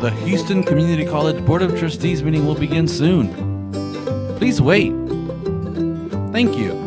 The Houston Community College Board of Trustees meeting will begin soon. Please wait. Thank you.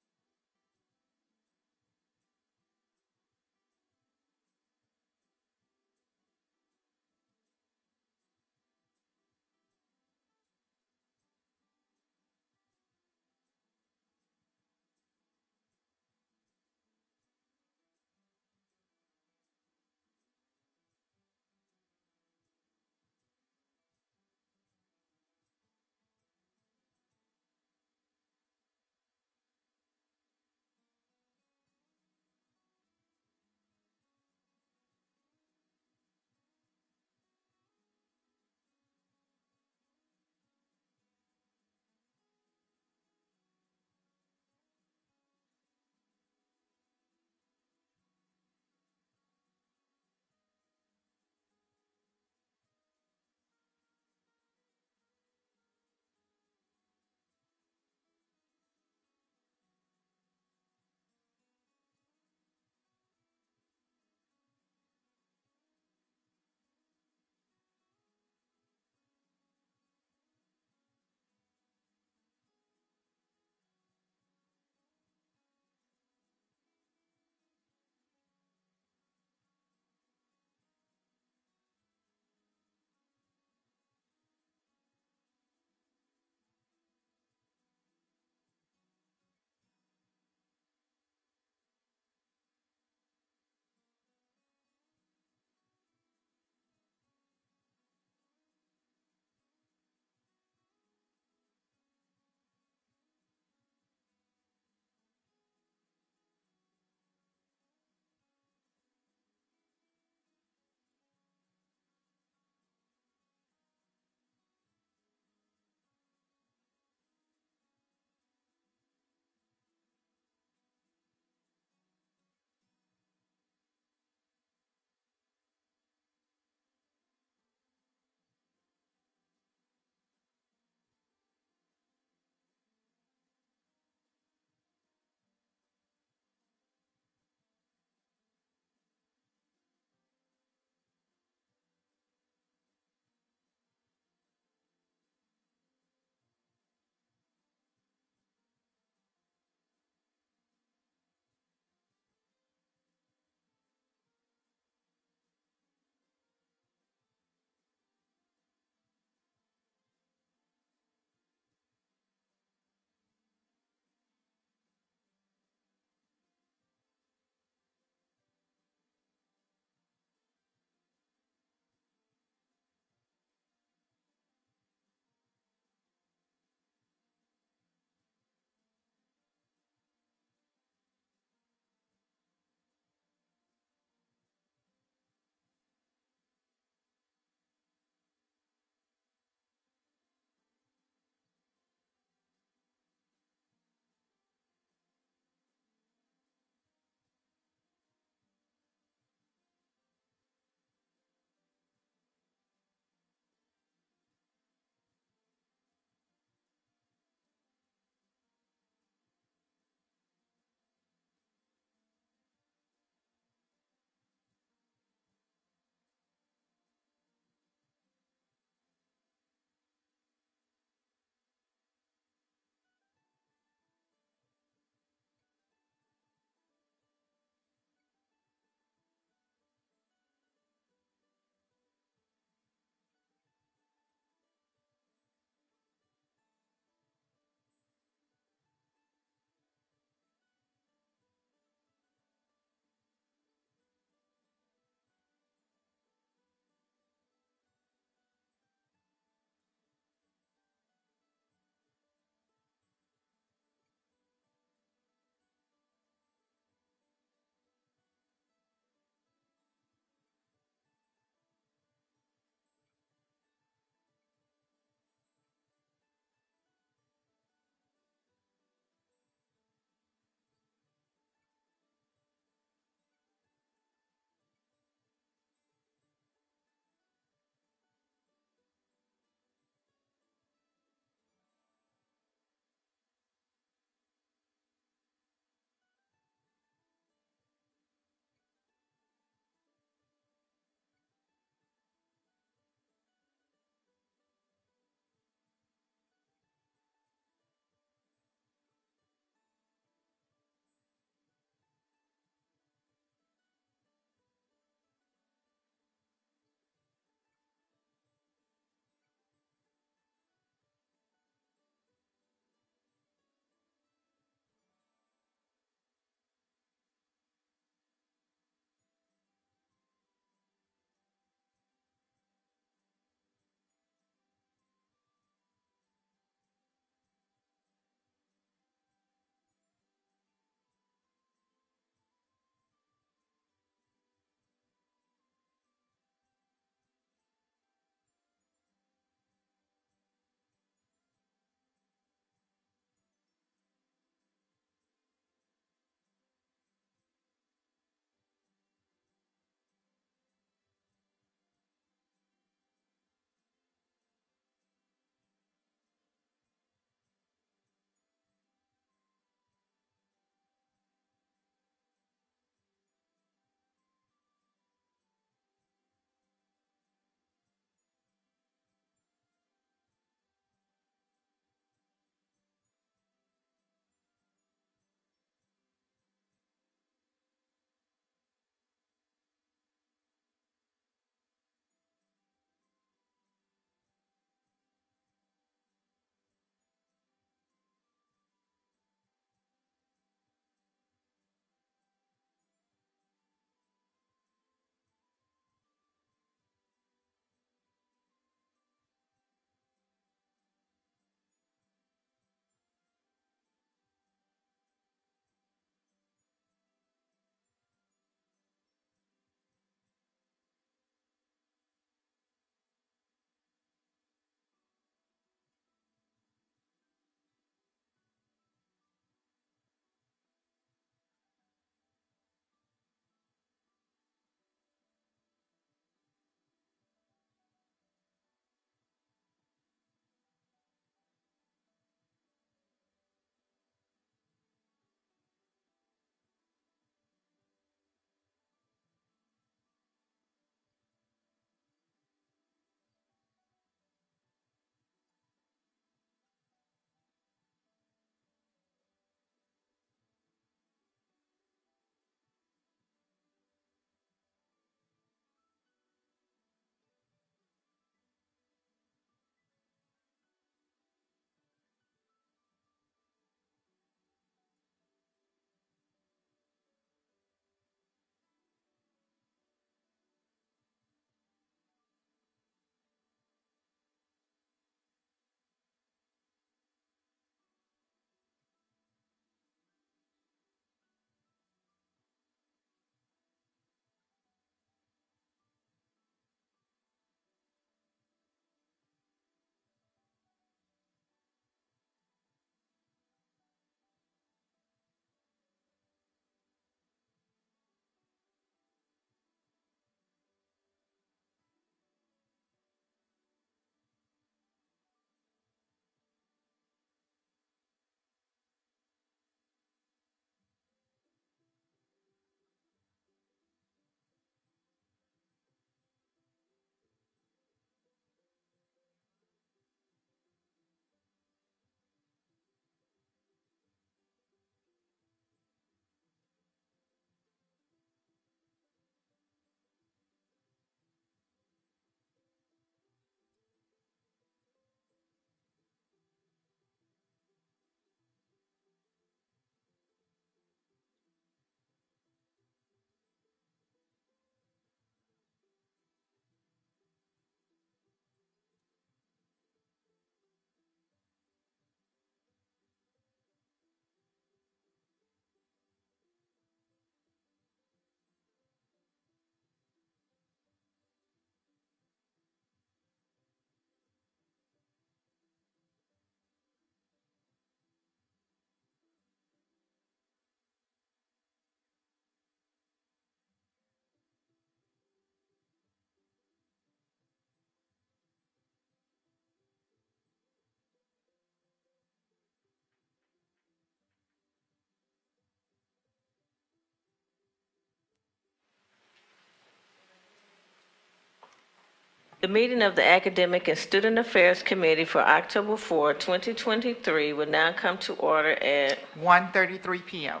The meeting of the Academic and Student Affairs Committee for October 4, 2023 will now come to order at 1:33 p.m.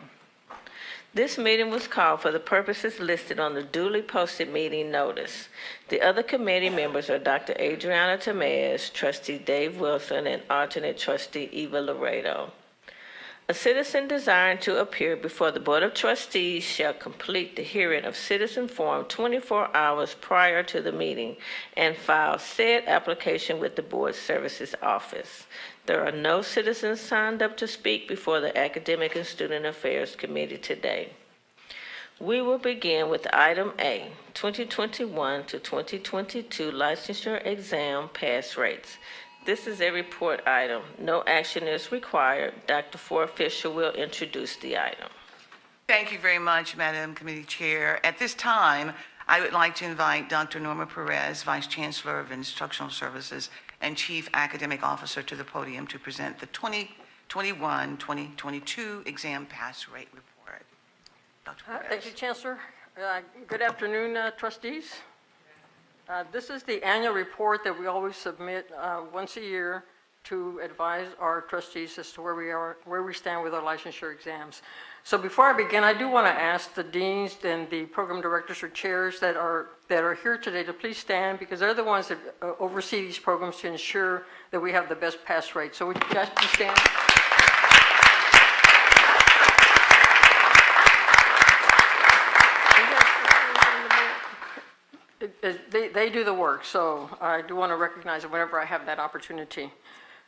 This meeting was called for the purposes listed on the duly posted meeting notice. The other committee members are Dr. Adriana Tamez, Trustee Dave Wilson, and alternate Trustee Eva Laredo. A citizen desiring to appear before the Board of Trustees shall complete the hearing of citizen form 24 hours prior to the meeting and file said application with the Board Services Office. There are no citizens signed up to speak before the Academic and Student Affairs Committee today. We will begin with item A, 2021 to 2022 licensure exam pass rates. This is a report item. No action is required. Dr. Ford Fisher will introduce the item. Thank you very much, Madam Committee Chair. At this time, I would like to invite Dr. Norma Perez, Vice Chancellor of Instructional Services and Chief Academic Officer, to the podium to present the 2021-2022 exam pass rate report. Dr. Perez. Thank you, Chancellor. Good afternoon, trustees. This is the annual report that we always submit once a year to advise our trustees as to where we stand with our licensure exams. So before I begin, I do want to ask the deans and the program directors or chairs that are here today to please stand, because they're the ones that oversee these programs to ensure that we have the best pass rate. So would you guys please stand? They do the work, so I do want to recognize it whenever I have that opportunity.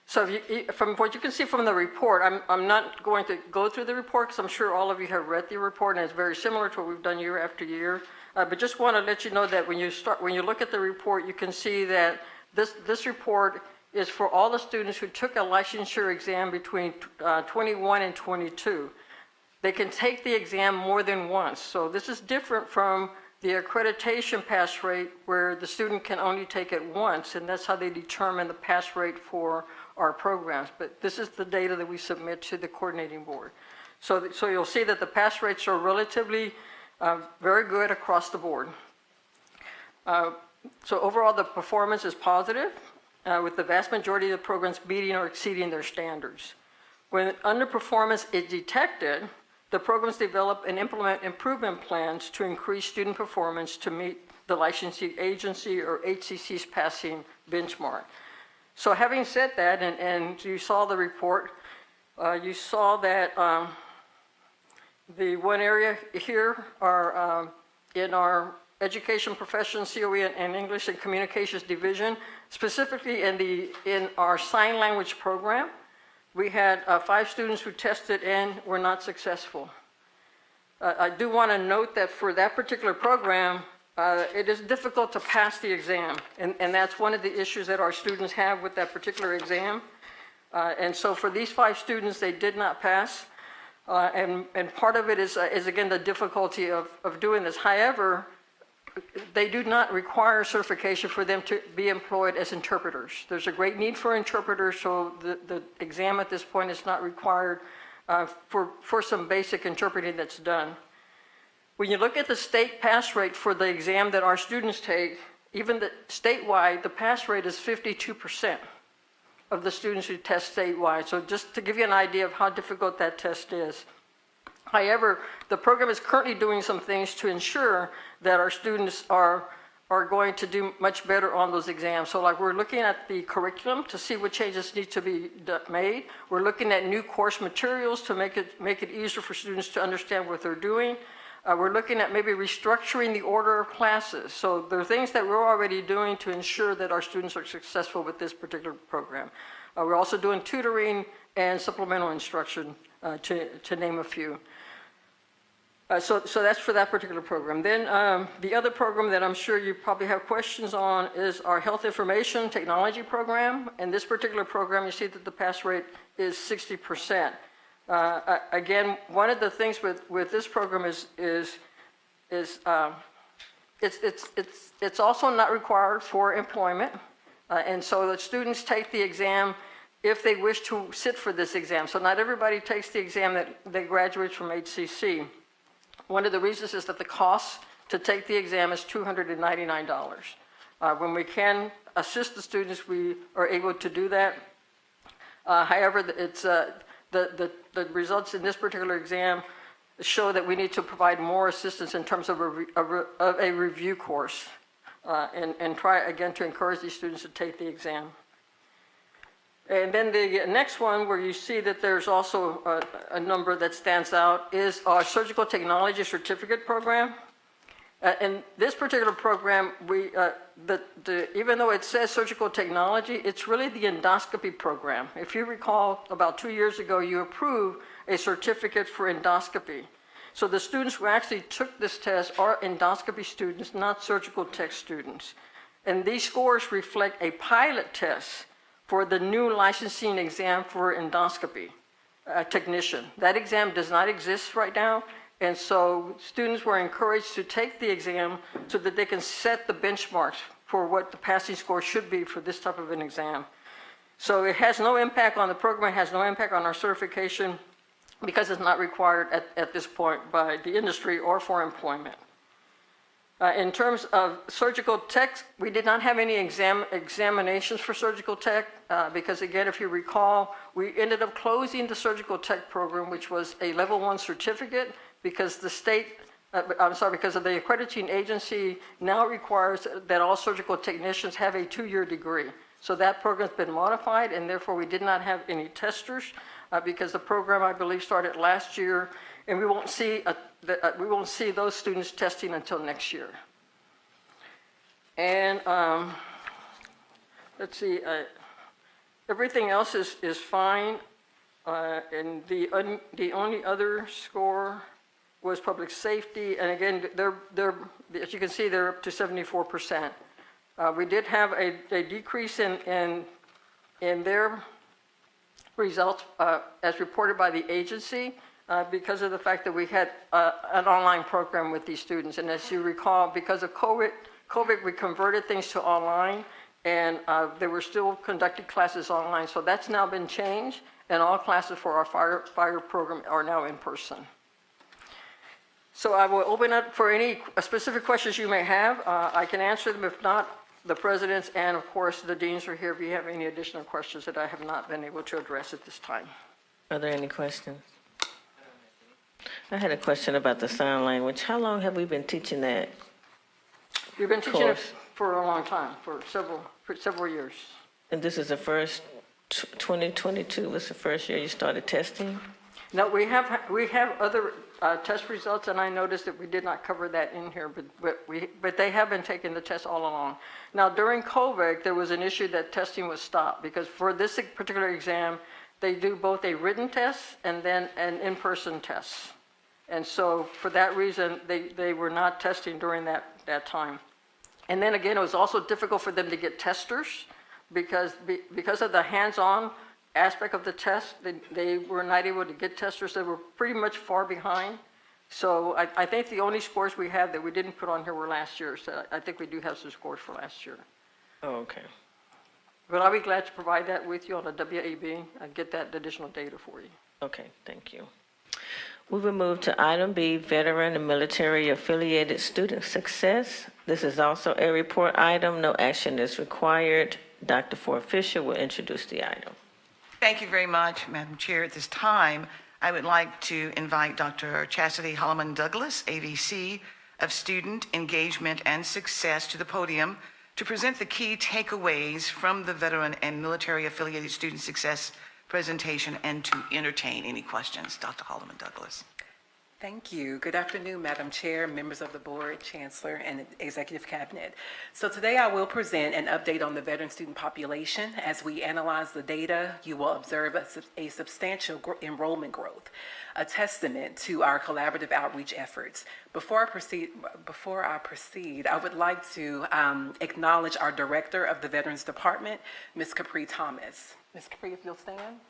So from what you can see from the report, I'm not going to go through the report because I'm sure all of you have read the report, and it's very similar to what we've done year after year. But just want to let you know that when you look at the report, you can see that this report is for all the students who took a licensure exam between 21 and 22. They can take the exam more than once. So this is different from the accreditation pass rate, where the student can only take it once, and that's how they determine the pass rate for our programs. But this is the data that we submit to the coordinating board. So you'll see that the pass rates are relatively very good across the board. So overall, the performance is positive, with the vast majority of the programs meeting or exceeding their standards. When underperformance is detected, the programs develop and implement improvement plans to increase student performance to meet the licensing agency or HCC's passing benchmark. So having said that, and you saw the report, you saw that the one area here are in our education profession, COE, and English and Communications Division, specifically in our sign language program. We had 5 students who tested and were not successful. I do want to note that for that particular program, it is difficult to pass the exam, and that's one of the issues that our students have with that particular exam. And so for these 5 students, they did not pass, and part of it is again the difficulty of doing this. However, they do not require certification for them to be employed as interpreters. There's a great need for interpreters, so the exam at this point is not required for some basic interpreting that's done. When you look at the state pass rate for the exam that our students take, even statewide, the pass rate is 52% of the students who test statewide. So just to give you an idea of how difficult that test is. However, the program is currently doing some things to ensure that our students are going to do much better on those exams. So like we're looking at the curriculum to see what changes need to be made. We're looking at new course materials to make it easier for students to understand what they're doing. We're looking at maybe restructuring the order of classes. So there are things that we're already doing to ensure that our students are successful with this particular program. We're also doing tutoring and supplemental instruction, to name a few. So that's for that particular program. Then the other program that I'm sure you probably have questions on is our Health Information Technology program. And this particular program, you see that the pass rate is 60%. Again, one of the things with this program is it's also not required for employment. And so the students take the exam if they wish to sit for this exam. So not everybody takes the exam that graduates from HCC. One of the reasons is that the cost to take the exam is $299. When we can assist the students, we are able to do that. However, it's, the results in this particular exam show that we need to provide more assistance in terms of a review course and try again to encourage these students to take the exam. And then the next one where you see that there's also a number that stands out is our surgical technology certificate program. In this particular program, even though it says surgical technology, it's really the endoscopy program. If you recall, about 2 years ago, you approved a certificate for endoscopy. So the students who actually took this test are endoscopy students, not surgical tech students. And these scores reflect a pilot test for the new licensing exam for endoscopy technician. That exam does not exist right now. And so students were encouraged to take the exam so that they can set the benchmarks for what the passing score should be for this type of an exam. So it has no impact on the program, it has no impact on our certification because it's not required at this point by the industry or for employment. In terms of surgical tech, we did not have any examinations for surgical tech because again, if you recall, we ended up closing the surgical tech program, which was a level 1 certificate, because the state, because of the accrediting agency now requires that all surgical technicians have a 2-year degree. So that program's been modified, and therefore we did not have any testers because the program, I believe, started last year, and we won't see those students testing until next year. And let's see, everything else is fine, and the only other score was public safety, and again, as you can see, they're up to 74%. We did have a decrease in their results as reported by the agency because of the fact that we had an online program with these students. And as you recall, because of COVID, we converted things to online, and they were still conducting classes online. So that's now been changed, and all classes for our fire program are now in person. So I will open up for any specific questions you may have. I can answer them. If not, the presidents and, of course, the deans are here if you have any additional questions that I have not been able to address at this time. Are there any questions? I had a question about the sign language. How long have we been teaching that? We've been teaching it Course. for a long time, for several years. And this is the first, 2022 was the first year you started testing? No, we have other test results, and I noticed that we did not cover that in here, but they have been taking the test all along. Now, during COVID, there was an issue that testing was stopped because for this particular exam, they do both a written test and then an in-person test. And so for that reason, they were not testing during that time. And then again, it was also difficult for them to get testers because of the hands-on aspect of the test, they were not able to get testers. They were pretty much far behind. So I think the only scores we have that we didn't put on here were last year. So I think we do have some scores for last year. Oh, okay. But I'll be glad to provide that with you on the WAB and get that additional data for you. Okay, thank you. We will move to item B, veteran and military affiliated student success. This is also a report item. No action is required. Dr. Ford Fisher will introduce the item. Thank you very much, Madam Chair. At this time, I would like to invite Dr. Chastity Holloman Douglas, AVC of Student Engagement and Success, to the podium to present the key takeaways from the Veteran and Military Affiliated Student Success presentation and to entertain any questions. Dr. Holloman Douglas. Thank you. Good afternoon, Madam Chair, members of the Board, Chancellor, and Executive Cabinet. So today I will present an update on the veteran student population. As we analyze the data, you will observe a substantial enrollment growth, a testament to our collaborative outreach efforts. Before I proceed, I would like to acknowledge our Director of the Veterans Department, Ms. Capri Thomas. Ms. Capri, if you'll stand.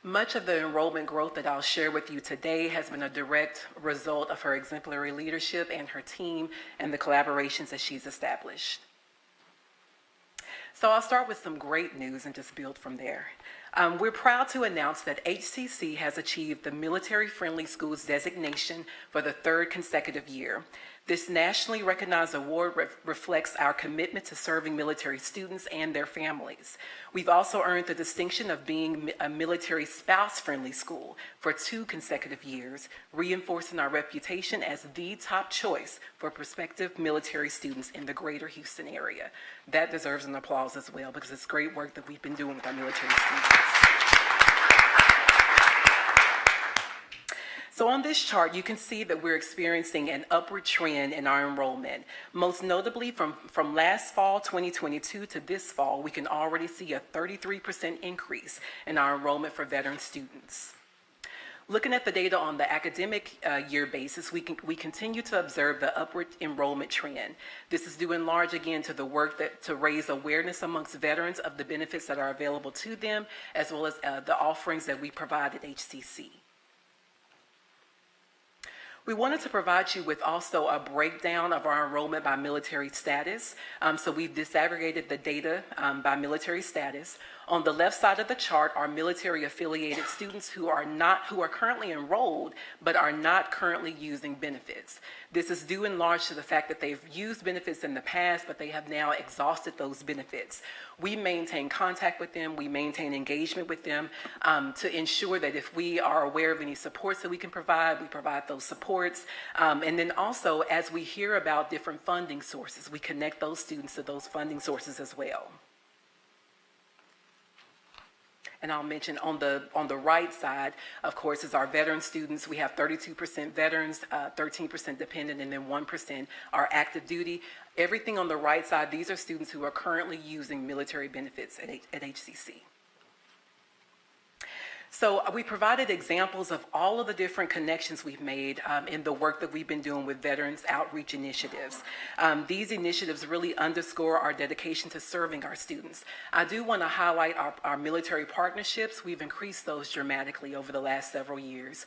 Much of the enrollment growth that I'll share with you today has been a direct result of her exemplary leadership and her team and the collaborations that she's established. So I'll start with some great news and just build from there. We're proud to announce that HCC has achieved the Military Friendly Schools designation for the third consecutive year. This nationally recognized award reflects our commitment to serving military students and their families. We've also earned the distinction of being a military spouse-friendly school for 2 consecutive years, reinforcing our reputation as the top choice for prospective military students in the greater Houston area. That deserves an applause as well, because it's great work that we've been doing with our military students. So on this chart, you can see that we're experiencing an upward trend in our enrollment. Most notably, from last fall, 2022, to this fall, we can already see a 33% increase in our enrollment for veteran students. Looking at the data on the academic year basis, we continue to observe the upward enrollment trend. This is due in large, again, to the work to raise awareness amongst veterans of the benefits that are available to them, as well as the offerings that we provide at HCC. We wanted to provide you with also a breakdown of our enrollment by military status. So we've disaggregated the data by military status. On the left side of the chart are military affiliated students who are currently enrolled but are not currently using benefits. This is due in large to the fact that they've used benefits in the past, but they have now exhausted those benefits. We maintain contact with them, we maintain engagement with them to ensure that if we are aware of any supports that we can provide, we provide those supports. And then also, as we hear about different funding sources, we connect those students to those funding sources as well. And I'll mention on the right side, of course, is our veteran students. We have 32% veterans, 13% dependent, and then 1% are active duty. Everything on the right side, these are students who are currently using military benefits at HCC. So we provided examples of all of the different connections we've made in the work that we've been doing with veterans outreach initiatives. These initiatives really underscore our dedication to serving our students. I do want to highlight our military partnerships. We've increased those dramatically over the last several years.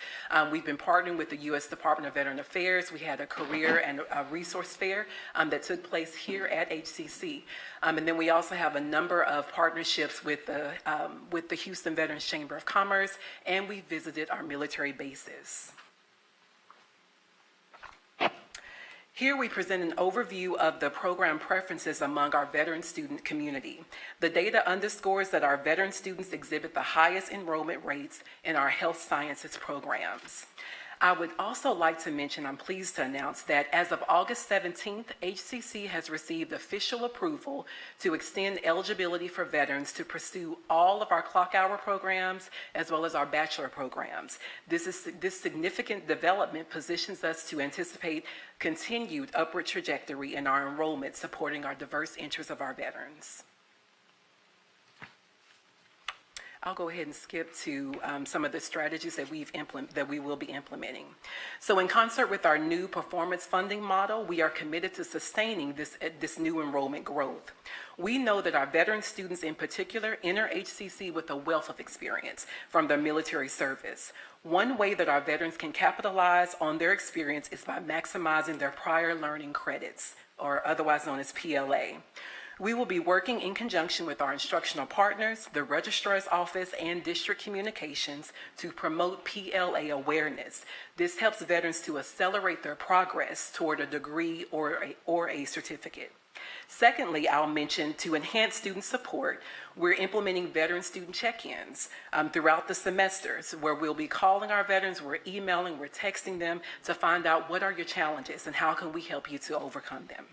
We've been partnering with the U.S. Department of Veteran Affairs. We had a career and a resource fair that took place here at HCC. And then we also have a number of partnerships with the Houston Veterans Chamber of Commerce, and we visited our military bases. Here we present an overview of the program preferences among our veteran student community. The data underscores that our veteran students exhibit the highest enrollment rates in our health sciences programs. I would also like to mention, I'm pleased to announce that as of August 17th, HCC has received official approval to extend eligibility for veterans to pursue all of our clock hour programs as well as our bachelor programs. This significant development positions us to anticipate continued upward trajectory in our enrollment, supporting our diverse interests of our veterans. I'll go ahead and skip to some of the strategies that we will be implementing. So in concert with our new performance funding model, we are committed to sustaining this new enrollment growth. We know that our veteran students in particular enter HCC with a wealth of experience from their military service. One way that our veterans can capitalize on their experience is by maximizing their prior learning credits, or otherwise known as PLA. We will be working in conjunction with our instructional partners, the registrar's office, and district communications to promote PLA awareness. This helps veterans to accelerate their progress toward a degree or a certificate. Secondly, I'll mention to enhance student support, we're implementing veteran student check-ins throughout the semesters, where we'll be calling our veterans, we're emailing, we're texting them to find out what are your challenges and how can we help you to overcome them.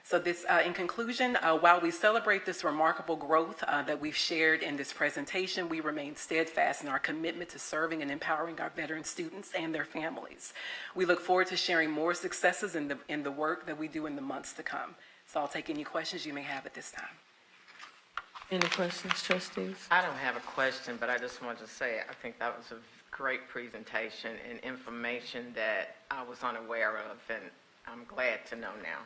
So this, in conclusion, while we celebrate this remarkable growth that we've shared in this presentation, we remain steadfast in our commitment to serving and empowering our veteran students and their families. We look forward to sharing more successes in the work that we do in the months to come. So I'll take any questions you may have at this time. Any questions, trustees? I don't have a question, but I just wanted to say I think that was a great presentation and information that I was unaware of, and I'm glad to know now.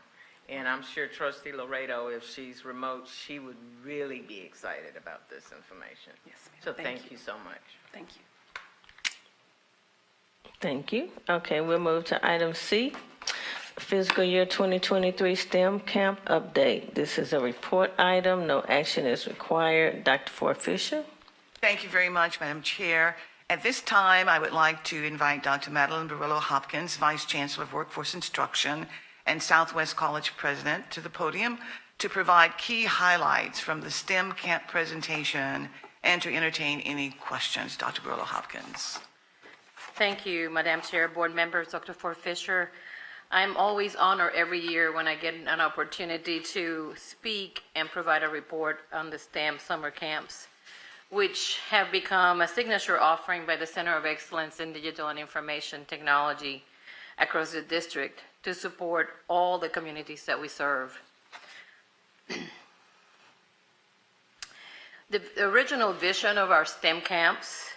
And I'm sure Trustee Laredo, if she's remote, she would really be excited about this information. Yes, ma'am. So thank you so much. Thank you. Thank you. Okay, we'll move to item C. fiscal year 2023 STEM camp update. This is a report item. No action is required. Dr. Ford Fisher. Thank you very much, Madam Chair. At this time, I would like to invite Dr. Madeline Barillo-Hopkins, Vice Chancellor of Workforce Instruction and Southwest College President, to the podium to provide key highlights from the STEM camp presentation and to entertain any questions. Dr. Barillo-Hopkins. Thank you, Madam Chair, board members, Dr. Ford Fisher. I'm always honored every year when I get an opportunity to speak and provide a report on the STEM summer camps, which have become a signature offering by the Center of Excellence in Digital and Information Technology across the district to support all the communities that we serve. The original vision of our STEM camps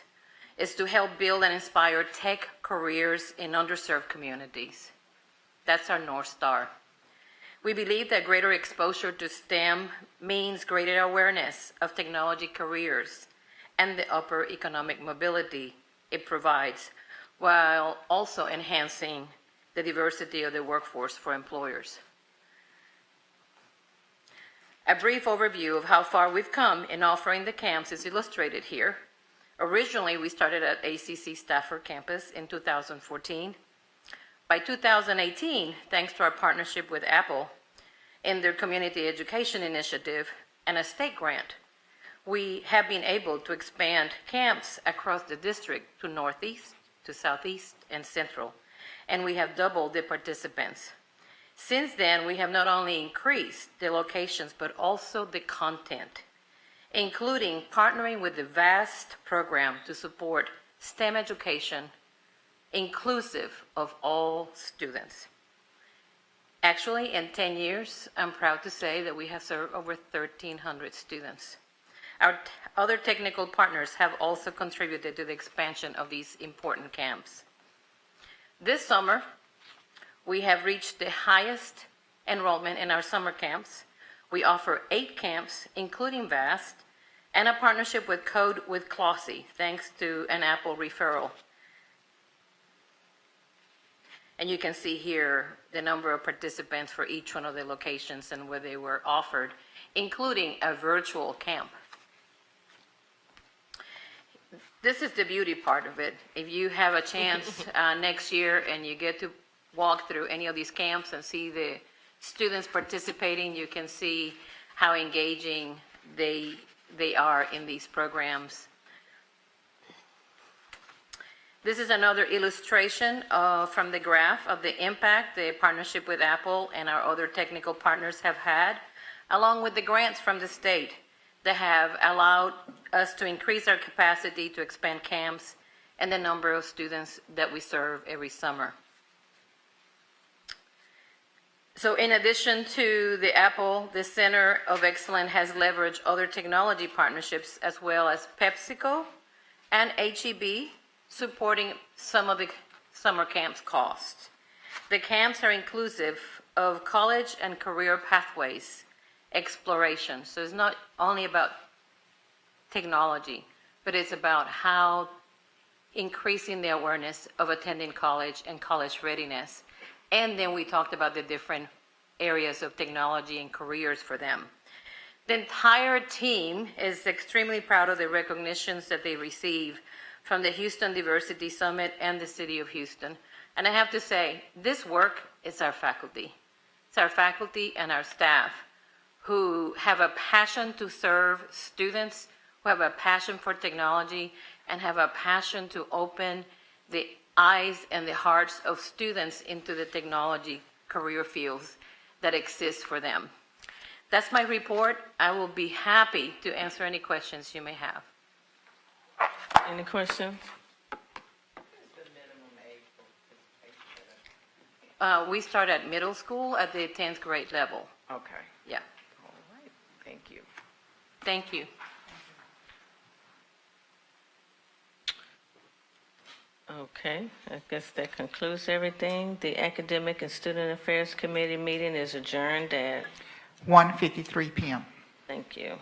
is to help build and inspire tech careers in underserved communities. That's our North Star. We believe that greater exposure to STEM means greater awareness of technology careers and the upper economic mobility it provides, while also enhancing the diversity of the workforce for employers. A brief overview of how far we've come in offering the camps is illustrated here. Originally, we started at HCC Stafford campus in 2014. By 2018, thanks to our partnership with Apple in their community education initiative and a state grant, we have been able to expand camps across the district to Northeast, to Southeast, and Central, and we have doubled the participants. Since then, we have not only increased the locations, but also the content, including partnering with the VAST program to support STEM education inclusive of all students. Actually, in 10 years, I'm proud to say that we have served over 1,300 students. Our other technical partners have also contributed to the expansion of these important camps. This summer, we have reached the highest enrollment in our summer camps. We offer 8 camps, including VAST, and a partnership with Code with Clossy, thanks to an Apple referral. And you can see here the number of participants for each one of the locations and where they were offered, including a virtual camp. This is the beauty part of it. If you have a chance next year and you get to walk through any of these camps and see the students participating, you can see how engaging they are in these programs. This is another illustration from the graph of the impact the partnership with Apple and our other technical partners have had, along with the grants from the state that have allowed us to increase our capacity to expand camps and the number of students that we serve every summer. So in addition to the Apple, the Center of Excellence has leveraged other technology partnerships as well as PepsiCo and HEB, supporting some of the summer camps costs. The camps are inclusive of college and career pathways exploration. So it's not only about technology, but it's about how increasing the awareness of attending college and college readiness. And then we talked about the different areas of technology and careers for them. The entire team is extremely proud of the recognitions that they receive from the Houston Diversity Summit and the City of Houston. And I have to say, this work is our faculty. It's our faculty and our staff who have a passion to serve students, who have a passion for technology, and have a passion to open the eyes and the hearts of students into the technology career fields that exist for them. That's my report. I will be happy to answer any questions you may have. Any questions? We start at middle school at the 10th grade level. Okay. Yeah. All right. Thank you. Thank you. Okay, I guess that concludes everything. The Academic and Student Affairs Committee meeting is adjourned at, 1:53 p.m. thank you.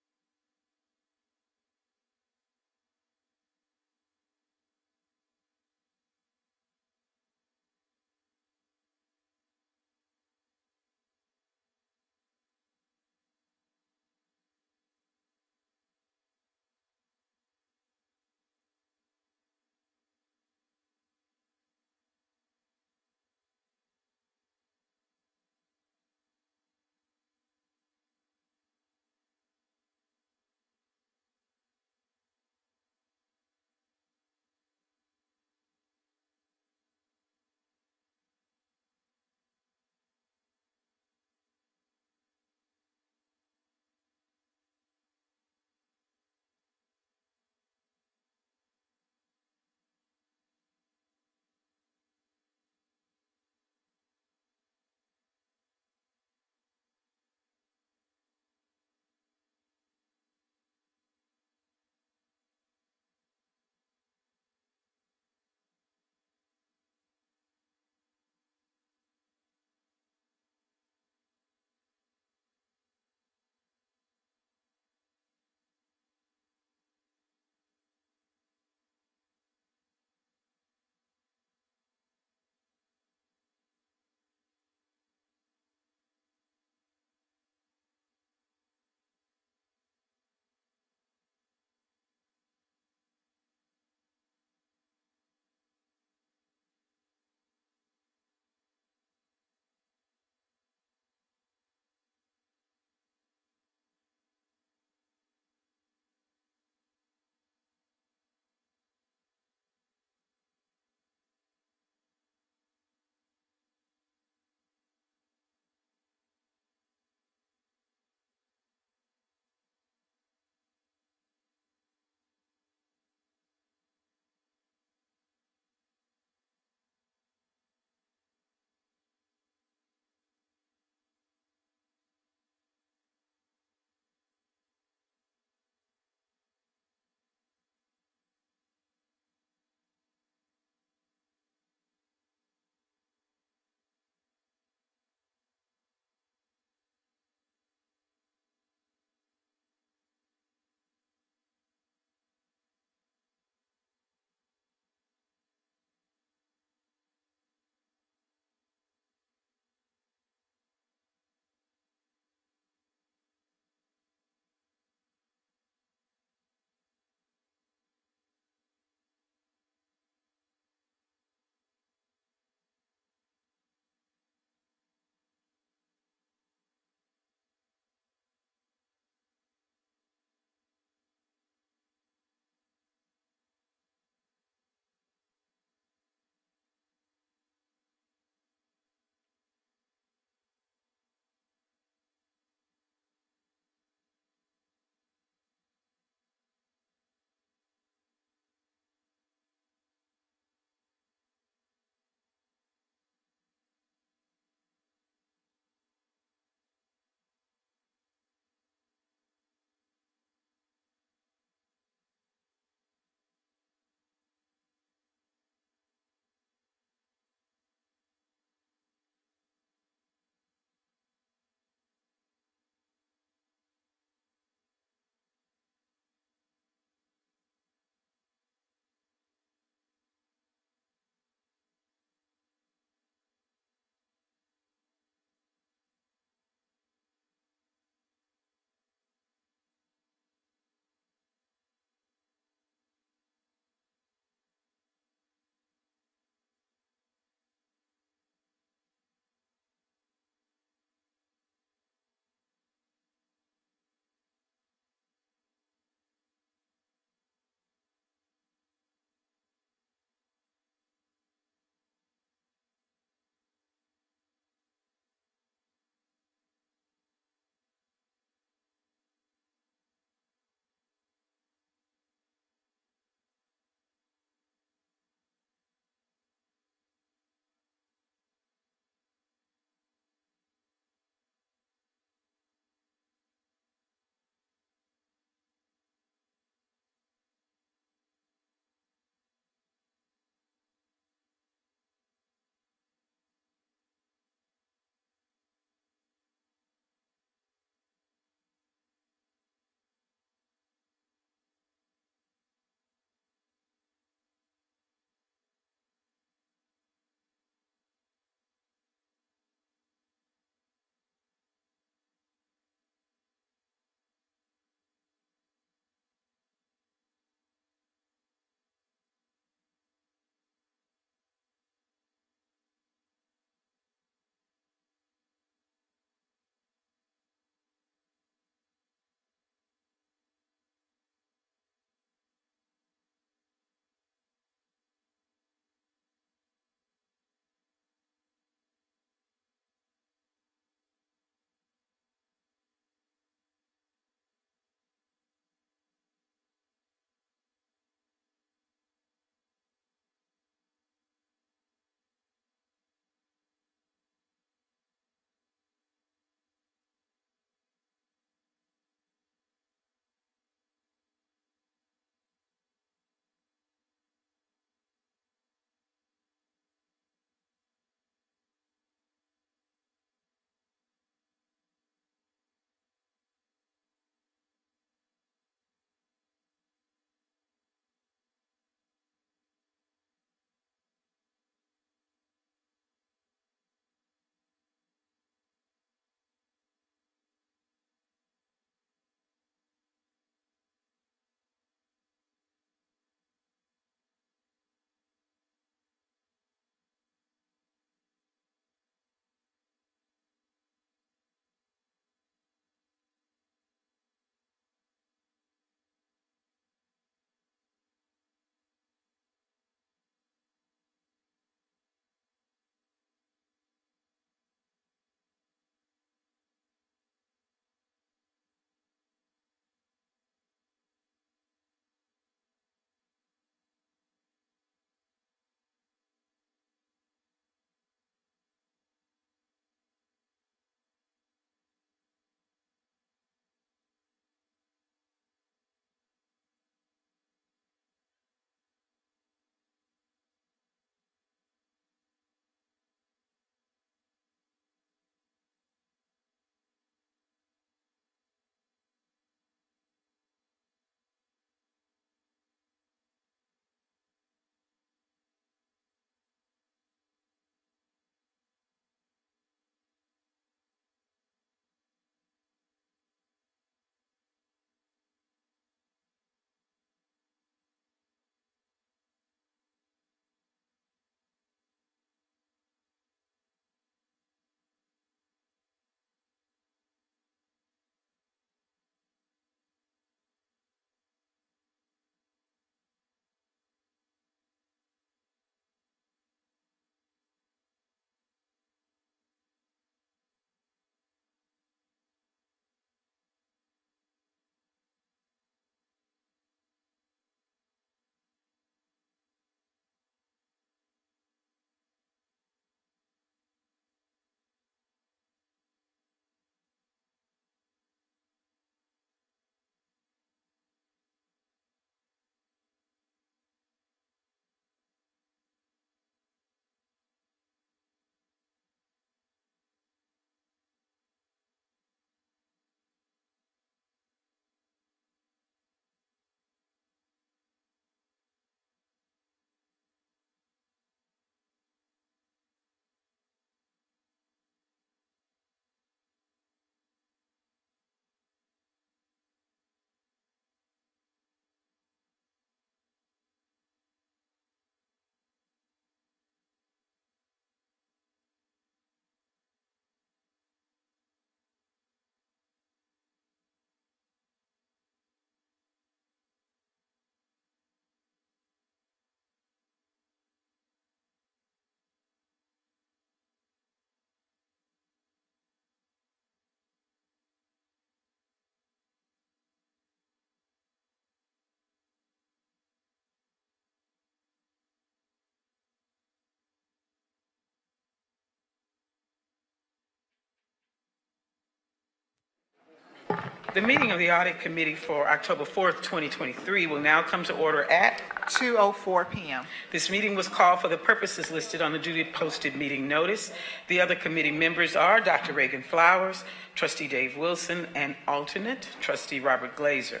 The meeting of the Audit Committee for October 4th, 2023 will now come to order at 2:04 p.m. This meeting was called for the purposes listed on the duly posted meeting notice. The other committee members are Dr. Reagan Flowers, Trustee Dave Wilson, and alternate Trustee Robert Glazer.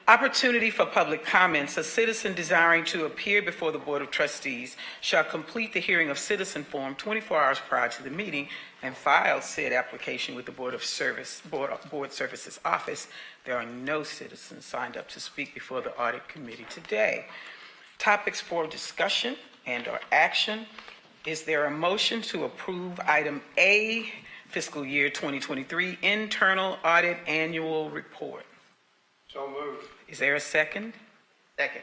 Opportunity for public comments. A citizen desiring to appear before the Board of Trustees shall complete the hearing of citizen form 24 hours prior to the meeting and file said application with the Board Services Office. There are no citizens signed up to speak before the Audit Committee today. Topics for discussion and/or action. Is there a motion to approve item A, fiscal year 2023 internal audit annual report? So moved. Is there a second? Second.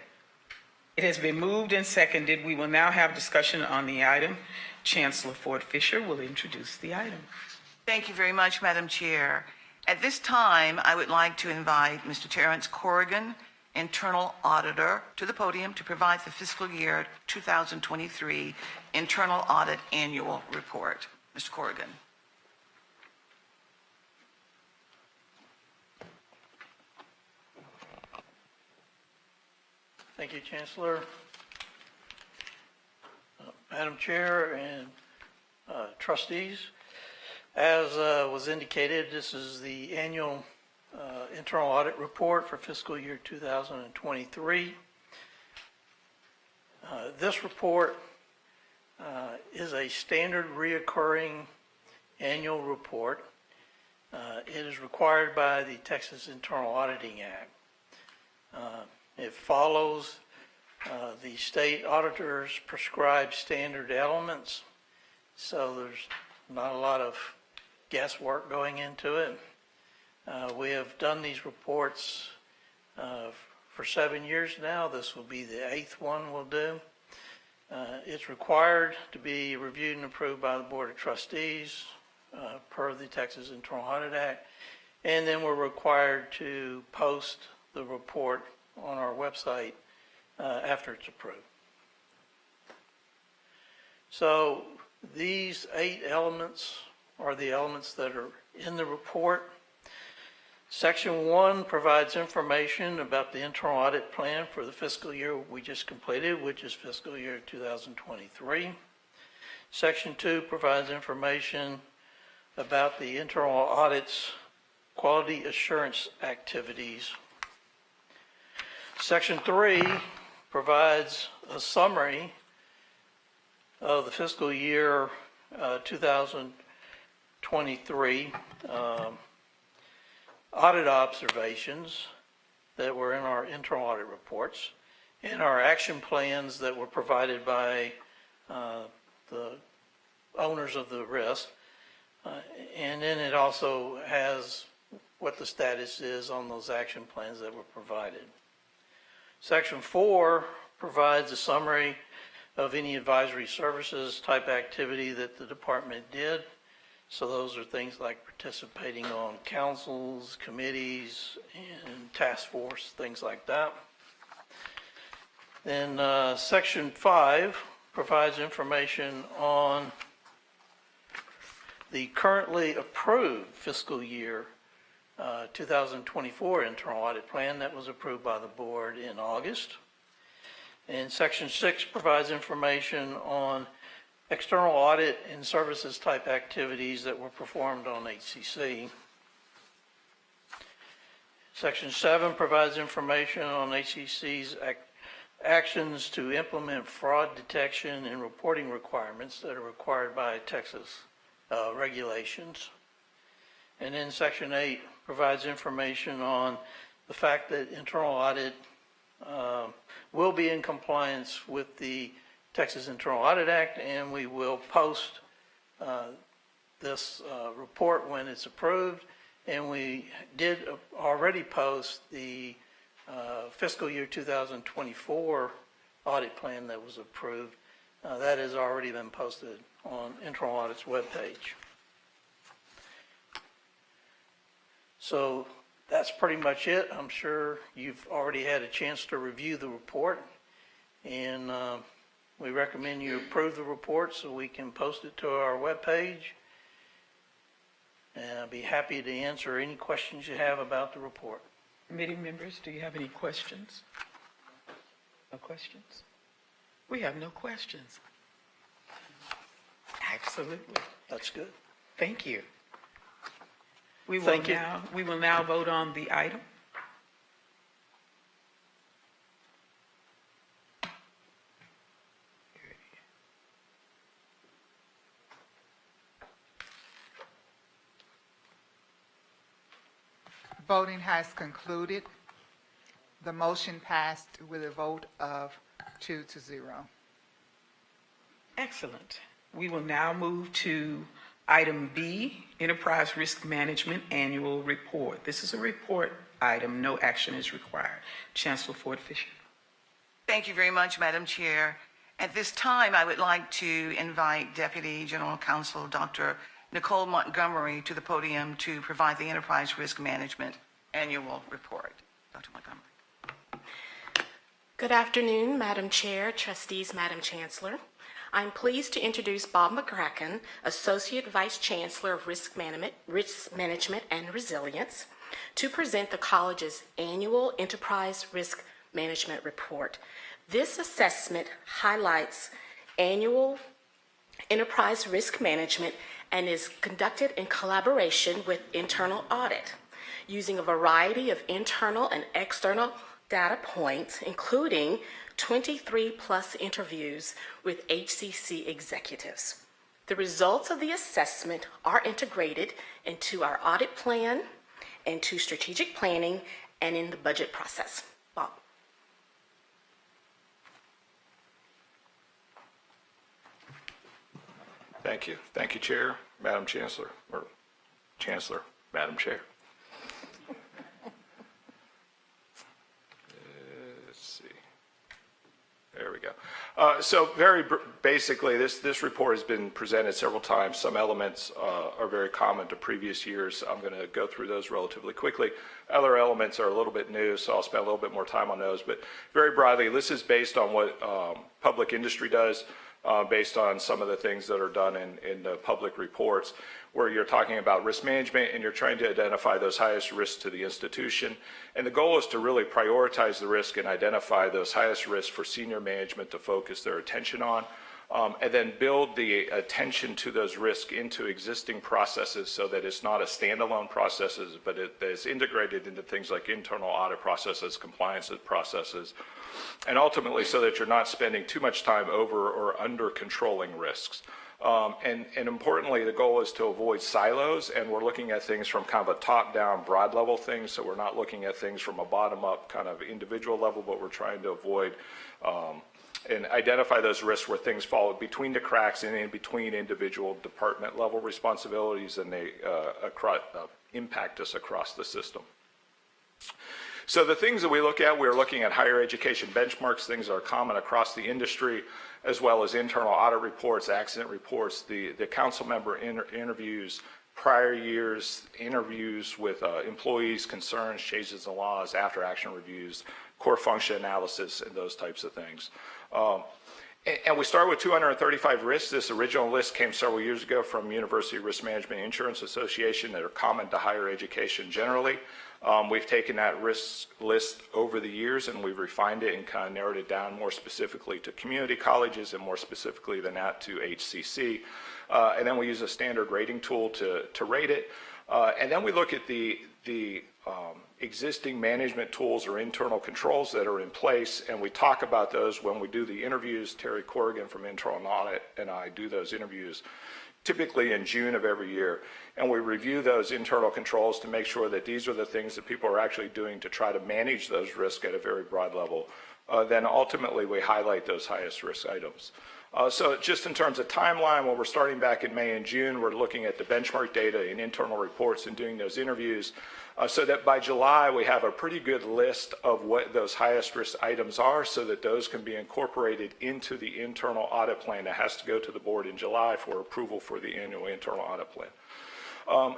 It has been moved and seconded. We will now have discussion on the item. Chancellor Ford Fisher will introduce the item. Thank you very much, Madam Chair. At this time, I would like to invite Mr. Terrence Corrigan, Internal Auditor, to the podium to provide the fiscal year 2023 Internal Audit Annual Report. Mr. Corrigan. Thank you, Chancellor. Madam Chair and trustees, as was indicated, this is the annual internal audit report for fiscal year 2023. This report is a standard reoccurring annual report. It is required by the Texas Internal Auditing Act. It follows the state auditor's prescribed standard elements, so there's not a lot of guesswork going into it. We have done these reports for 7 years now. This will be the 8th one we'll do. It's required to be reviewed and approved by the Board of Trustees per the Texas Internal Audit Act, and then we're required to post the report on our website after it's approved. So these 8 elements are the elements that are in the report. Section 1 provides information about the internal audit plan for the fiscal year we just completed, which is fiscal year 2023. Section 2 provides information about the internal audit's quality assurance activities. Section 3 provides a summary of the fiscal year 2023 audit observations that were in our internal audit reports and our action plans that were provided by the owners of the risk. And then it also has what the status is on those action plans that were provided. Section 4 provides a summary of any advisory services type activity that the department did. So those are things like participating on councils, committees, and task force, things like that. Then Section 5 provides information on the currently approved fiscal year 2024 internal audit plan that was approved by the board in August. And Section 6 provides information on external audit and services type activities that were performed on HCC. Section 7 provides information on HCC's actions to implement fraud detection and reporting requirements that are required by Texas regulations. And then Section 8 provides information on the fact that internal audit will be in compliance with the Texas Internal Audit Act, and we will post this report when it's approved. And we did already post the fiscal year 2024 audit plan that was approved. That has already been posted on Internal Audit's webpage. So that's pretty much it. I'm sure you've already had a chance to review the report, and we recommend you approve the report so we can post it to our webpage. and I'll be happy to answer any questions you have about the report. Committee members, do you have any questions? No questions? We have no questions. Absolutely. That's good. Thank you. Thank you. We will now vote on the item. Voting has concluded. The motion passed with a vote of 2-0. Excellent. We will now move to item B, Enterprise Risk Management Annual Report. This is a report item. No action is required. Chancellor Ford Fisher. Thank you very much, Madam Chair. At this time, I would like to invite Deputy General Counsel Dr. Nicole Montgomery to the podium to provide the Enterprise Risk Management Annual Report. Dr. Montgomery. Good afternoon, Madam Chair, Trustees, Madam Chancellor. I'm pleased to introduce Bob McCracken, Associate Vice Chancellor of Risk Management and Resilience, to present the college's annual Enterprise Risk Management Report. This assessment highlights annual enterprise risk management and is conducted in collaboration with internal audit, using a variety of internal and external data points, including 23+ interviews with HCC executives. The results of the assessment are integrated into our audit plan, into strategic planning, and in the budget process. Bob. Thank you. Thank you, Chair, Madam Chancellor, or Chancellor, Madam Chair. Let's see. There we go. So very basically, this report has been presented several times. Some elements are very common to previous years. I'm going to go through those relatively quickly. Other elements are a little bit new, so I'll spend a little bit more time on those. But very broadly, this is based on what public industry does, based on some of the things that are done in the public reports, where you're talking about risk management and you're trying to identify those highest risks to the institution. And the goal is to really prioritize the risk and identify those highest risks for senior management to focus their attention on, and then build the attention to those risks into existing processes so that it's not a standalone processes, but it is integrated into things like internal audit processes, compliance processes, and ultimately so that you're not spending too much time over or under controlling risks. And importantly, the goal is to avoid silos, and we're looking at things from kind of a top-down, broad-level thing, so we're not looking at things from a bottom-up kind of individual level, but we're trying to avoid and identify those risks where things fall between the cracks and in between individual department-level responsibilities, and they impact us across the system. So the things that we look at, we're looking at higher education benchmarks, things that are common across the industry, as well as internal audit reports, accident reports, the council member interviews, prior years interviews with employees, concerns, changes in laws, after action reviews, core function analysis, and those types of things. And we start with 235 risks. This original list came several years ago from University Risk Management Insurance Association that are common to higher education generally. We've taken that risk list over the years and we've refined it and kind of narrowed it down more specifically to community colleges and more specifically than that to HCC. And then we use a standard rating tool to rate it. And then we look at the existing management tools or internal controls that are in place, and we talk about those when we do the interviews. Terry Corrigan from Internal Audit and I do those interviews typically in June of every year, and we review those internal controls to make sure that these are the things that people are actually doing to try to manage those risks at a very broad level. Then ultimately we highlight those highest risk items. So just in terms of timeline, when we're starting back in May and June, we're looking at the benchmark data and internal reports and doing those interviews so that by July we have a pretty good list of what those highest risk items are so that those can be incorporated into the internal audit plan that has to go to the board in July for approval for the annual internal audit plan.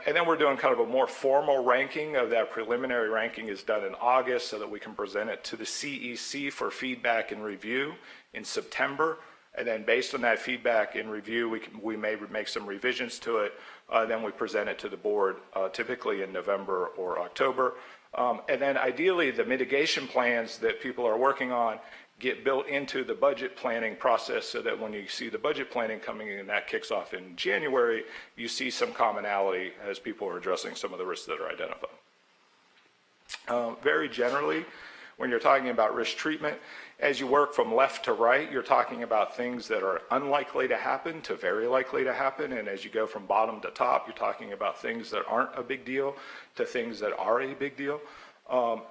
And then we're doing kind of a more formal ranking of that. Preliminary ranking is done in August so that we can present it to the CEC for feedback and review in September. And then based on that feedback and review, we may make some revisions to it. Then we present it to the board, typically in November or October. And then ideally, the mitigation plans that people are working on get built into the budget planning process so that when you see the budget planning coming in, that kicks off in January, you see some commonality as people are addressing some of the risks that are identified. Very generally, when you're talking about risk treatment, as you work from left to right, you're talking about things that are unlikely to happen to very likely to happen. And as you go from bottom to top, you're talking about things that aren't a big deal to things that are a big deal.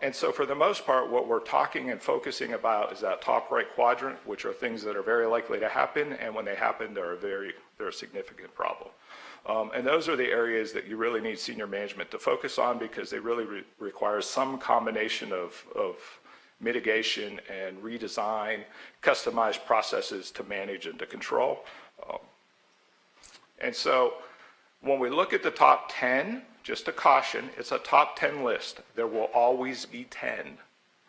And so for the most part, what we're talking and focusing about is that top right quadrant, which are things that are very likely to happen. And when they happen, they're a significant problem. And those are the areas that you really need senior management to focus on because they really require some combination of mitigation and redesign, customized processes to manage and to control. And so when we look at the top 10, just a caution, it's a top 10 list. There will always be 10,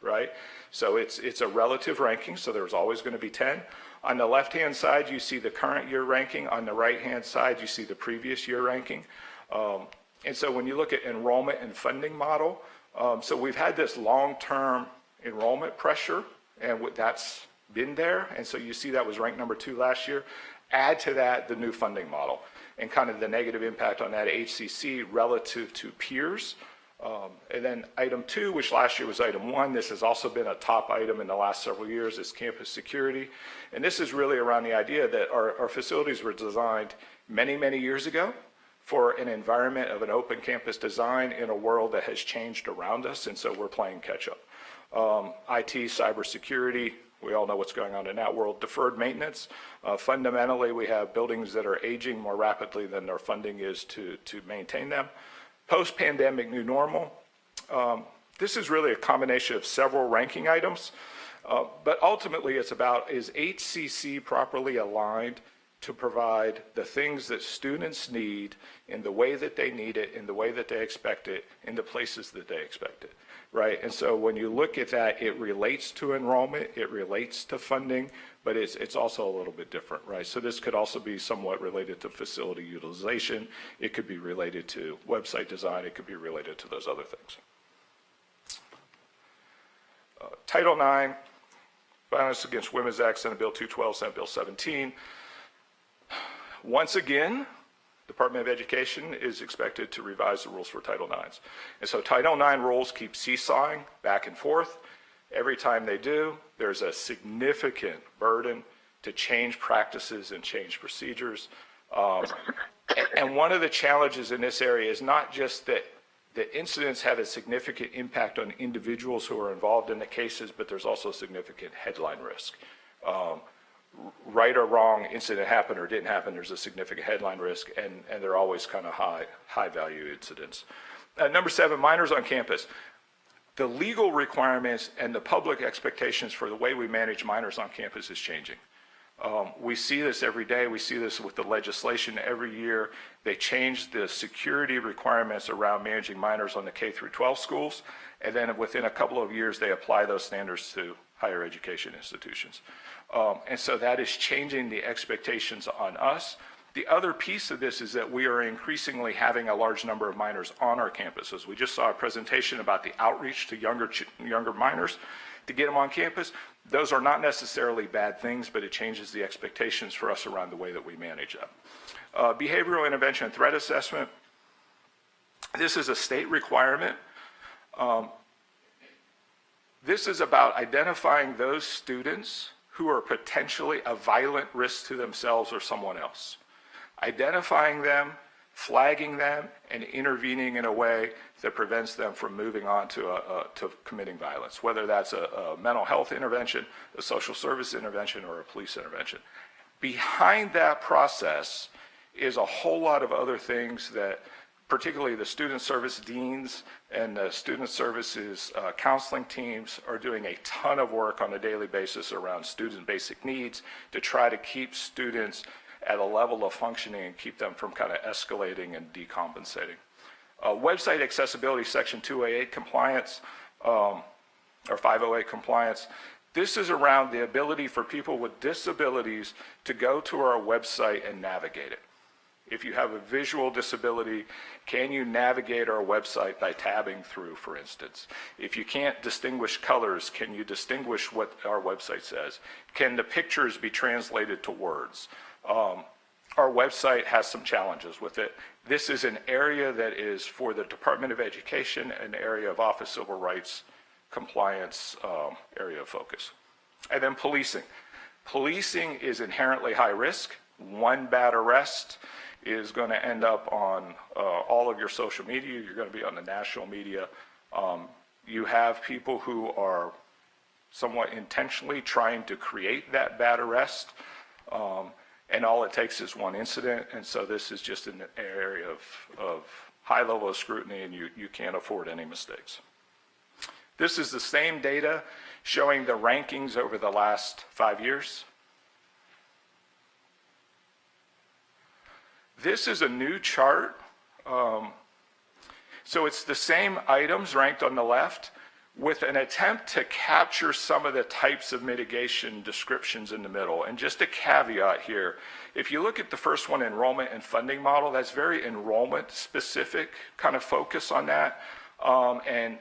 right? So it's a relative ranking, so there's always going to be 10. On the left-hand side, you see the current year ranking. On the right-hand side, you see the previous year ranking. And so when you look at enrollment and funding model, so we've had this long-term enrollment pressure, and that's been there. And so you see that was ranked number 2 last year. Add to that the new funding model and kind of the negative impact on that HCC relative to peers. And then item 2, which last year was item 1, this has also been a top item in the last several years, is campus security. And this is really around the idea that our facilities were designed many, many years ago for an environment of an open campus design in a world that has changed around us, and so we're playing catch up. IT, cybersecurity, we all know what's going on in that world. Deferred maintenance, fundamentally we have buildings that are aging more rapidly than their funding is to maintain them. Post-pandemic new normal, this is really a combination of several ranking items, but ultimately it's about, is HCC properly aligned to provide the things that students need in the way that they need it, in the way that they expect it, in the places that they expect it, right? And so when you look at that, it relates to enrollment, it relates to funding, but it's also a little bit different, right? So this could also be somewhat related to facility utilization. It could be related to website design. It could be related to those other things. Title IX, Violence Against Women's Act, Senate Bill 212, Senate Bill 17. Once again, Department of Education is expected to revise the rules for Title IX. And so Title IX rules keep seesawing back and forth. Every time they do, there's a significant burden to change practices and change procedures. And one of the challenges in this area is not just that the incidents have a significant impact on individuals who are involved in the cases, but there's also significant headline risk. Right or wrong, incident happened or didn't happen, there's a significant headline risk, and they're always kind of high value incidents. Number 7, minors on campus. The legal requirements and the public expectations for the way we manage minors on campus is changing. We see this every day. We see this with the legislation every year. They change the security requirements around managing minors on the K through 12 schools, and then within a couple of years, they apply those standards to higher education institutions. And so that is changing the expectations on us. The other piece of this is that we are increasingly having a large number of minors on our campuses. We just saw a presentation about the outreach to younger minors to get them on campus. Those are not necessarily bad things, but it changes the expectations for us around the way that we manage them. Behavioral intervention and threat assessment. This is a state requirement. This is about identifying those students who are potentially a violent risk to themselves or someone else. Identifying them, flagging them, and intervening in a way that prevents them from moving on to committing violence, whether that's a mental health intervention, a social service intervention, or a police intervention. Behind that process is a whole lot of other things that particularly the student service deans and the student services counseling teams are doing a ton of work on a daily basis around student basic needs to try to keep students at a level of functioning and keep them from kind of escalating and decompensating. Website accessibility section 208 compliance or 508 compliance. This is around the ability for people with disabilities to go to our website and navigate it. If you have a visual disability, can you navigate our website by tabbing through, for instance? If you can't distinguish colors, can you distinguish what our website says? Can the pictures be translated to words? Our website has some challenges with it. This is an area that is, for the Department of Education, an area of Office of Civil Rights compliance area of focus. And then policing. Policing is inherently high risk. One bad arrest is going to end up on all of your social media. You're going to be on the national media. You have people who are somewhat intentionally trying to create that bad arrest, and all it takes is one incident. And so this is just an area of high level of scrutiny, and you can't afford any mistakes. This is the same data showing the rankings over the last 5 years. This is a new chart. So it's the same items ranked on the left with an attempt to capture some of the types of mitigation descriptions in the middle. And just a caveat here, if you look at the first one, enrollment and funding model, that's very enrollment specific kind of focus on that. And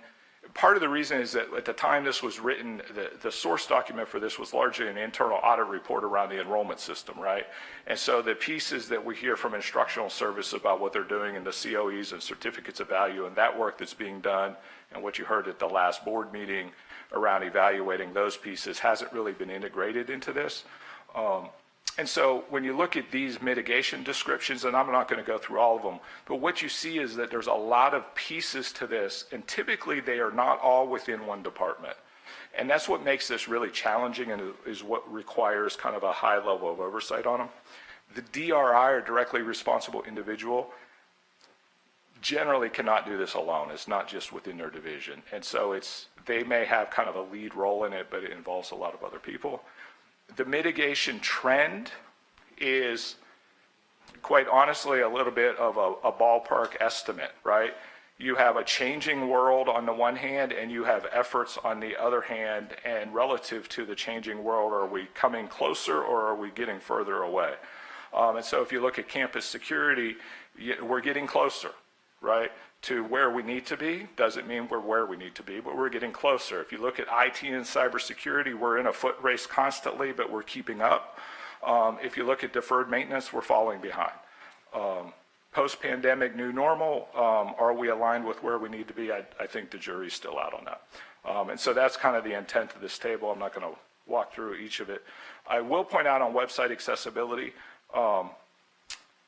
part of the reason is that at the time this was written, the source document for this was largely an internal audit report around the enrollment system, right? And so the pieces that we hear from instructional service about what they're doing in the COEs and certificates of value and that work that's being done, and what you heard at the last board meeting around evaluating those pieces hasn't really been integrated into this. And so when you look at these mitigation descriptions, and I'm not going to go through all of them, but what you see is that there's a lot of pieces to this, and typically they are not all within one department. And that's what makes this really challenging and is what requires kind of a high level of oversight on them. The DRI, or directly responsible individual, generally cannot do this alone. It's not just within their division. And so they may have kind of a lead role in it, but it involves a lot of other people. The mitigation trend is, quite honestly, a little bit of a ballpark estimate, right? You have a changing world on the one hand, and you have efforts on the other hand, and relative to the changing world, are we coming closer or are we getting further away? And so if you look at campus security, we're getting closer, right, to where we need to be. Doesn't mean we're where we need to be, but we're getting closer. If you look at IT and cybersecurity, we're in a foot race constantly, but we're keeping up. If you look at deferred maintenance, we're falling behind. Post-pandemic new normal, are we aligned with where we need to be? I think the jury's still out on that. And so that's kind of the intent of this table. I'm not going to walk through each of it. I will point out on website accessibility,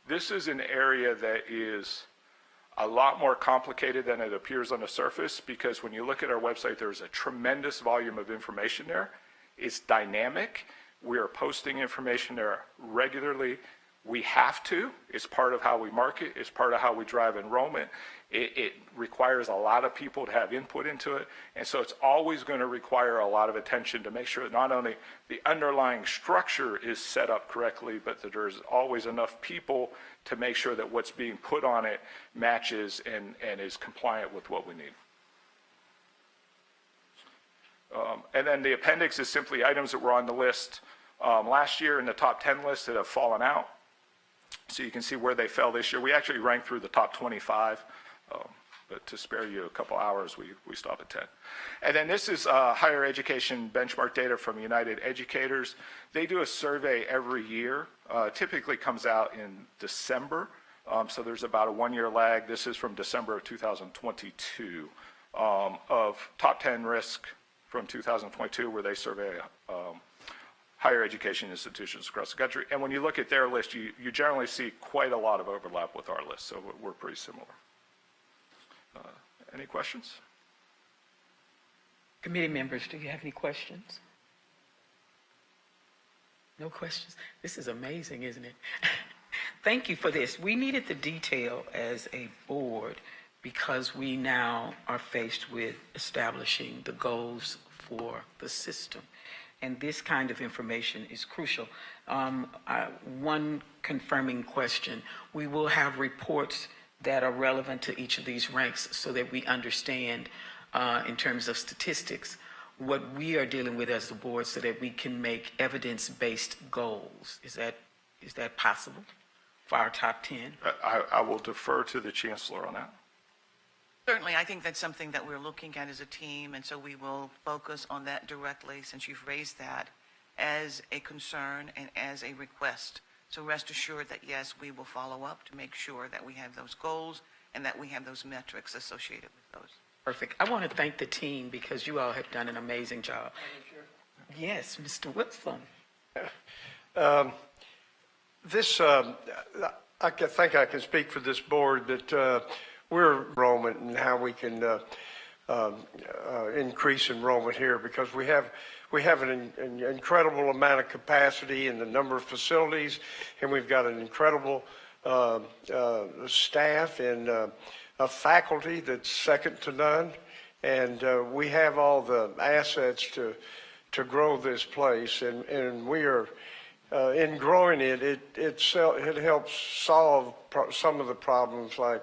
this is an area that is a lot more complicated than it appears on the surface, because when you look at our website, there's a tremendous volume of information there. It's dynamic. We are posting information there regularly. We have to. It's part of how we market. It's part of how we drive enrollment. It requires a lot of people to have input into it. And so it's always going to require a lot of attention to make sure that not only the underlying structure is set up correctly, but that there's always enough people to make sure that what's being put on it matches and is compliant with what we need. And then the appendix is simply items that were on the list last year in the top 10 list that have fallen out. So you can see where they fell this year. We actually ranked through the top 25, but to spare you a couple hours, we stop at 10. And then this is higher education benchmark data from United Educators. They do a survey every year, typically comes out in December. So there's about a 1-year lag. This is from December of 2022 of top 10 risk from 2022, where they survey higher education institutions across the country. And when you look at their list, you generally see quite a lot of overlap with our list, so we're pretty similar. Any questions? Committee members, do you have any questions? No questions? This is amazing, isn't it? Thank you for this. We needed the detail as a board because we now are faced with establishing the goals for the system. And this kind of information is crucial. One confirming question: we will have reports that are relevant to each of these ranks so that we understand in terms of statistics what we are dealing with as the board so that we can make evidence-based goals. Is that possible for our top 10? I will defer to the chancellor on that. Certainly, I think that's something that we're looking at as a team, and so we will focus on that directly since you've raised that as a concern and as a request. So rest assured that, yes, we will follow up to make sure that we have those goals and that we have those metrics associated with those. Perfect. I want to thank the team because you all have done an amazing job. Yes, Mr. Wilson. I think I can speak for this board that we're enrollment and how we can increase enrollment here because we have an incredible amount of capacity in the number of facilities, and we've got an incredible staff and a faculty that's second to none, and we have all the assets to grow this place, and we are in growing it. It helps solve some of the problems like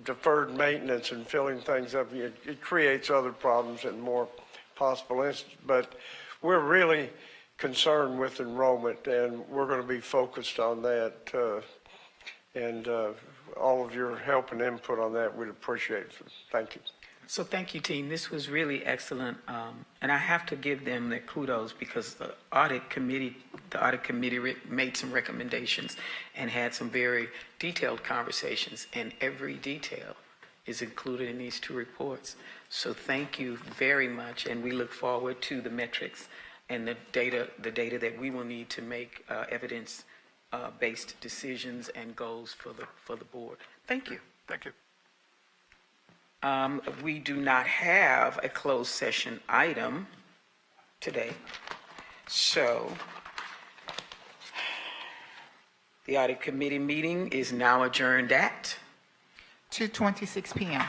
deferred maintenance and filling things up. It creates other problems and more possible instances, but we're really concerned with enrollment, and we're going to be focused on that. And all of your help and input on that, we'd appreciate it. Thank you. So thank you, team. This was really excellent, and I have to give them their kudos because the audit committee made some recommendations and had some very detailed conversations, and every detail is included in these two reports. So thank you very much, and we look forward to the metrics and the data that we will need to make evidence-based decisions and goals for the board. Thank you. Thank you. We do not have a closed session item today. So the audit committee meeting is now adjourned at 2:26 p.m.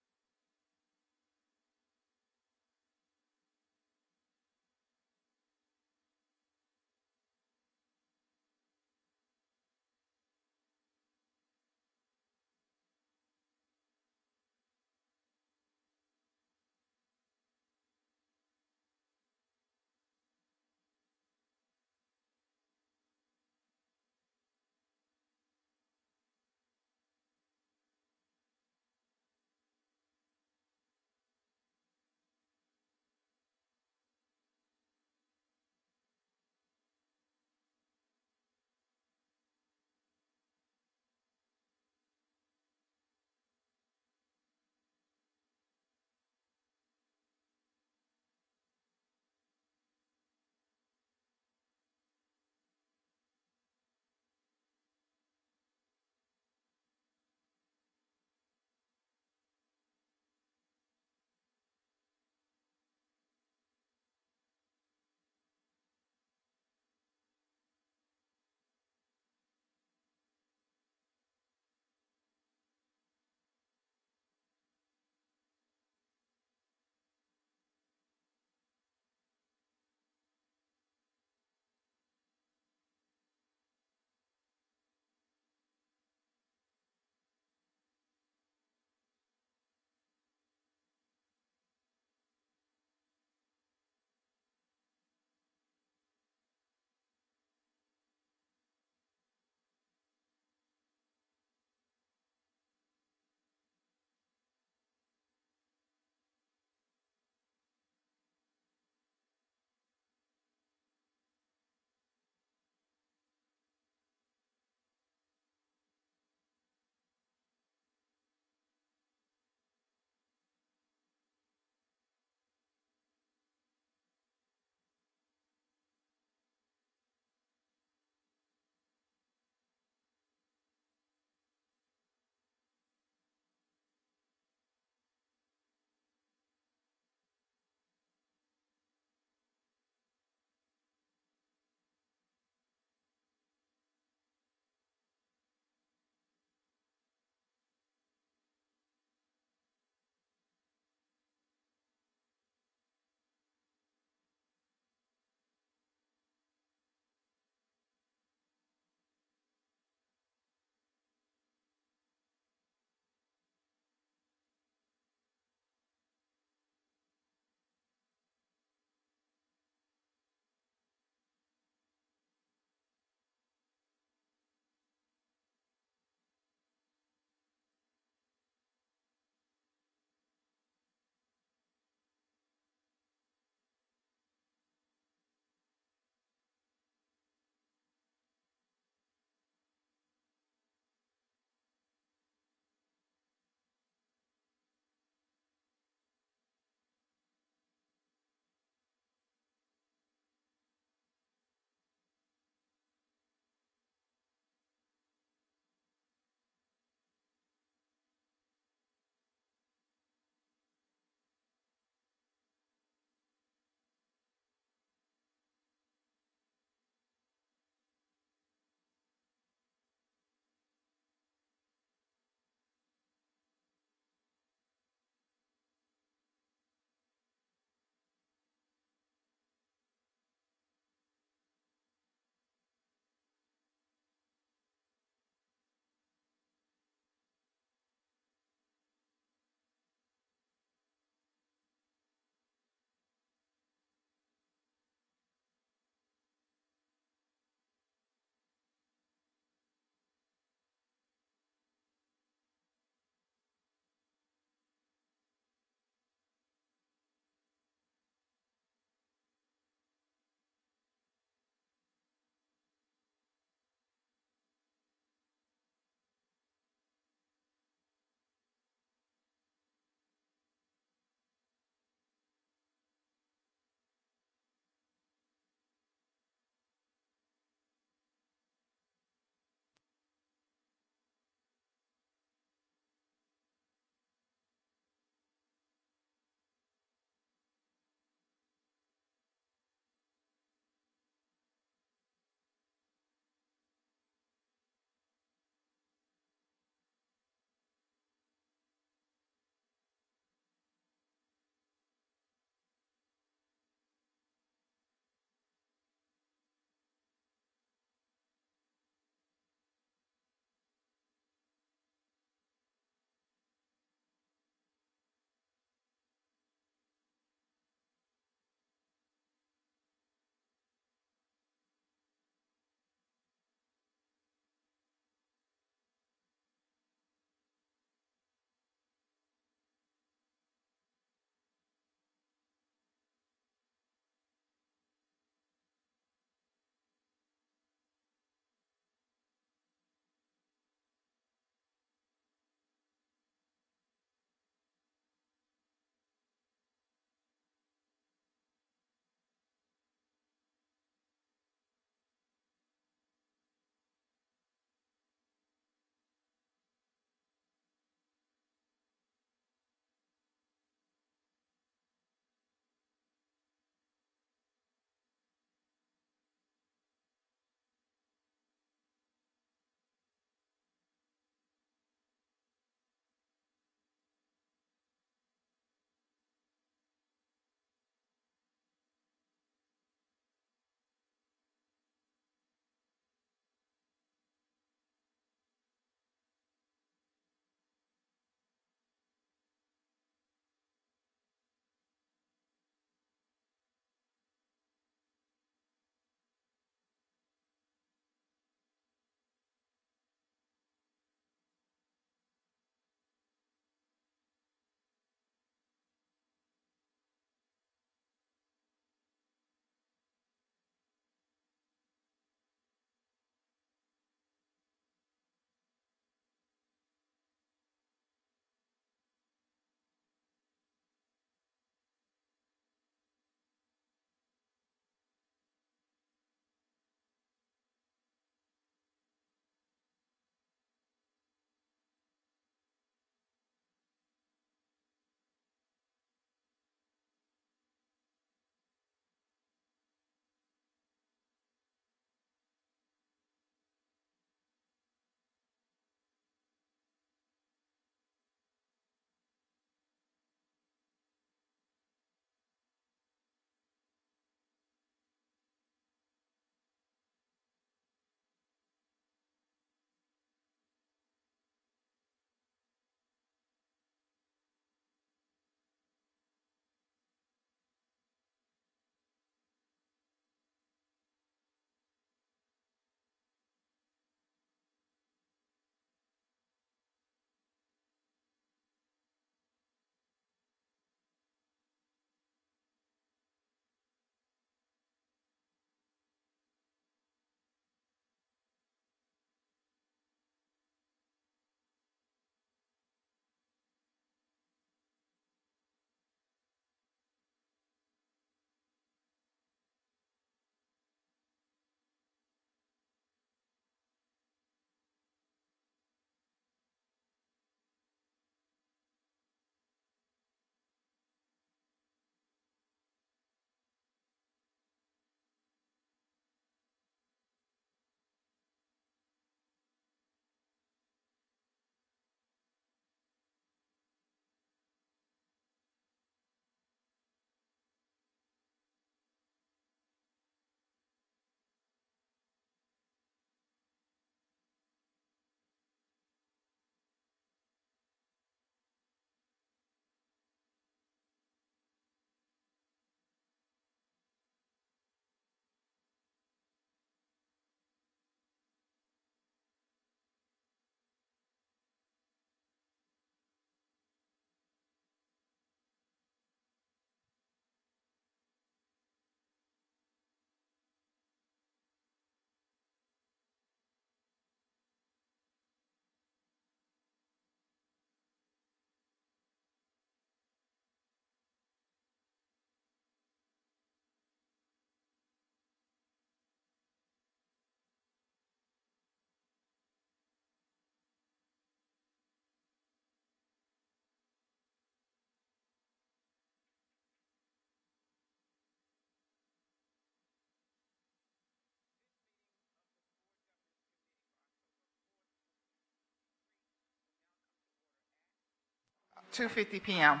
2:50 p.m.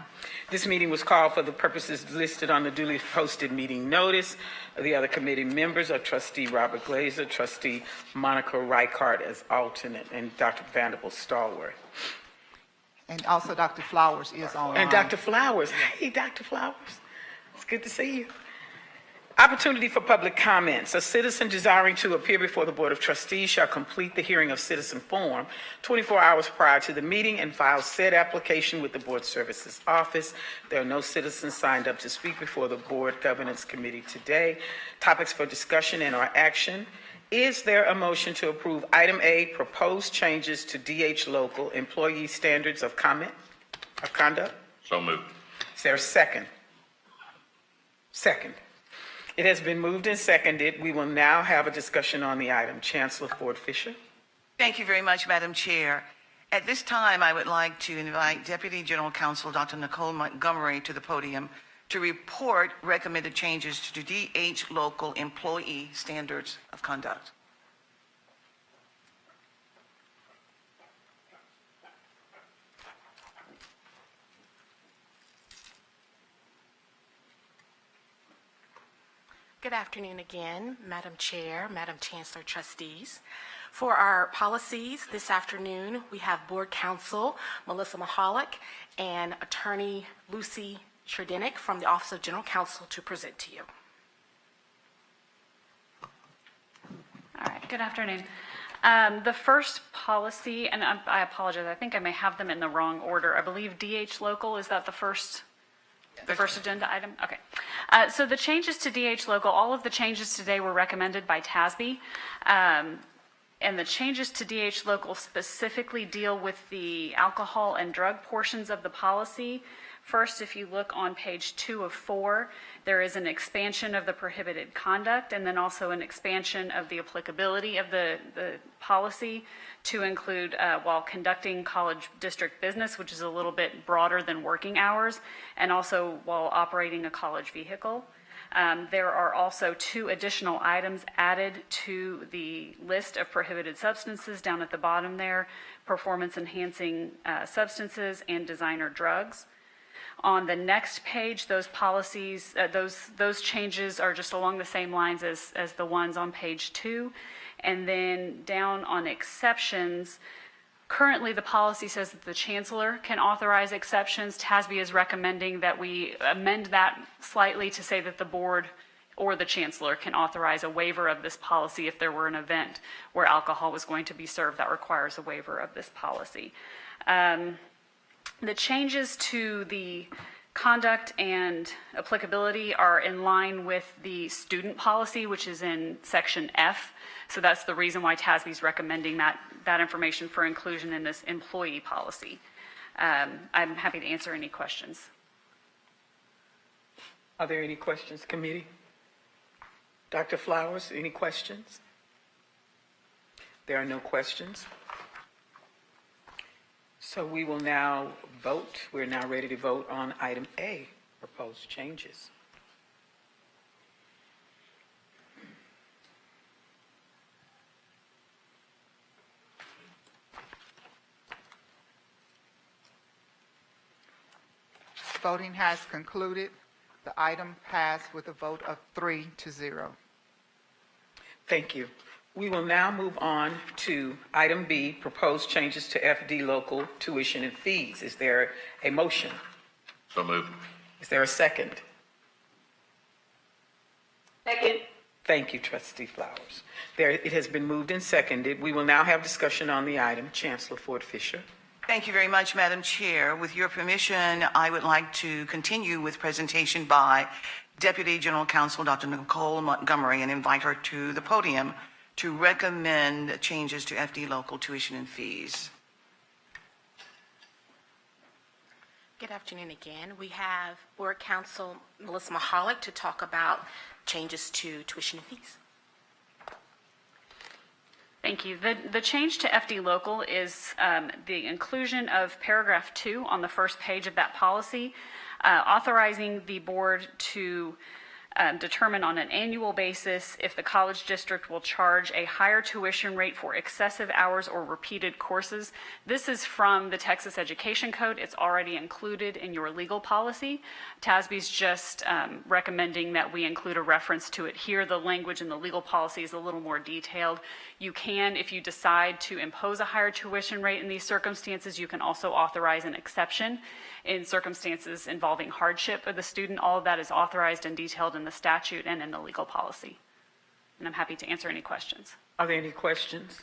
This meeting was called for the purposes listed on the duly posted meeting notice. The other committee members are Trustee Robert Glazer, Trustee Monica Reichart as alternate, and Dr. Vanderbilt Stallworth. And also Dr. Flowers is online. And Dr. Flowers. Hey, Dr. Flowers. It's good to see you. Opportunity for public comments. A citizen desiring to appear before the Board of Trustees shall complete the hearing of citizen form 24 hours prior to the meeting and file said application with the Board Services Office. There are no citizens signed up to speak before the Board Governance Committee today. Topics for discussion and or action. Is there a motion to approve item A, proposed changes to DH local employee standards of conduct? So moved. Is there a second? Second. It has been moved and seconded. We will now have a discussion on the item. Chancellor Ford Fisher. Thank you very much, Madam Chair. At this time, I would like to invite Deputy General Counsel Dr. Nicole Montgomery to the podium to report recommended changes to DH local employee standards of conduct. Good afternoon again, Madam Chair, Madam Chancellor, Trustees. For our policies this afternoon, we have Board Counsel Melissa Mahalik and Attorney Lucy Sherdenik from the Office of General Counsel to present to you. All right, good afternoon. The first policy, and I apologize, I think I may have them in the wrong order. I believe DH local, is that the first agenda item? Okay. So the changes to DH local, all of the changes today were recommended by TASB. And the changes to DH local specifically deal with the alcohol and drug portions of the policy. First, if you look on page 2 of 4, there is an expansion of the prohibited conduct and then also an expansion of the applicability of the policy to include while conducting college district business, which is a little bit broader than working hours, and also while operating a college vehicle. There are also 2 additional items added to the list of prohibited substances down at the bottom there: performance-enhancing substances and designer drugs. On the next page, those policies, those changes are just along the same lines as the ones on page 2. And then down on exceptions, currently the policy says that the chancellor can authorize exceptions. TASB is recommending that we amend that slightly to say that the board or the chancellor can authorize a waiver of this policy if there were an event where alcohol was going to be served that requires a waiver of this policy. The changes to the conduct and applicability are in line with the student policy, which is in section F. So that's the reason why TASB is recommending that information for inclusion in this employee policy. I'm happy to answer any questions. Are there any questions, committee? Dr. Flowers, any questions? There are no questions. So we will now vote. We're now ready to vote on item A, proposed changes. Voting has concluded. The item passed with a vote of 3-0. Thank you. We will now move on to item B, proposed changes to FD local tuition and fees. Is there a motion? So moved. Is there a second? Second. Thank you, Trustee Flowers. It has been moved and seconded. We will now have discussion on the item. Chancellor Ford Fisher. Thank you very much, Madam Chair. With your permission, I would like to continue with presentation by Deputy General Counsel Dr. Nicole Montgomery and invite her to the podium to recommend changes to FD local tuition and fees. Good afternoon again. We have Board Counsel Melissa Mahalik to talk about changes to tuition and fees. Thank you. The change to FD local is the inclusion of paragraph 2 on the first page of that policy, authorizing the board to determine on an annual basis if the college district will charge a higher tuition rate for excessive hours or repeated courses. This is from the Texas Education Code. It's already included in your legal policy. TASB's just recommending that we include a reference to it here. The language in the legal policy is a little more detailed. You can, if you decide to impose a higher tuition rate in these circumstances, you can also authorize an exception in circumstances involving hardship of the student. All of that is authorized and detailed in the statute and in the legal policy. And I'm happy to answer any questions. Are there any questions?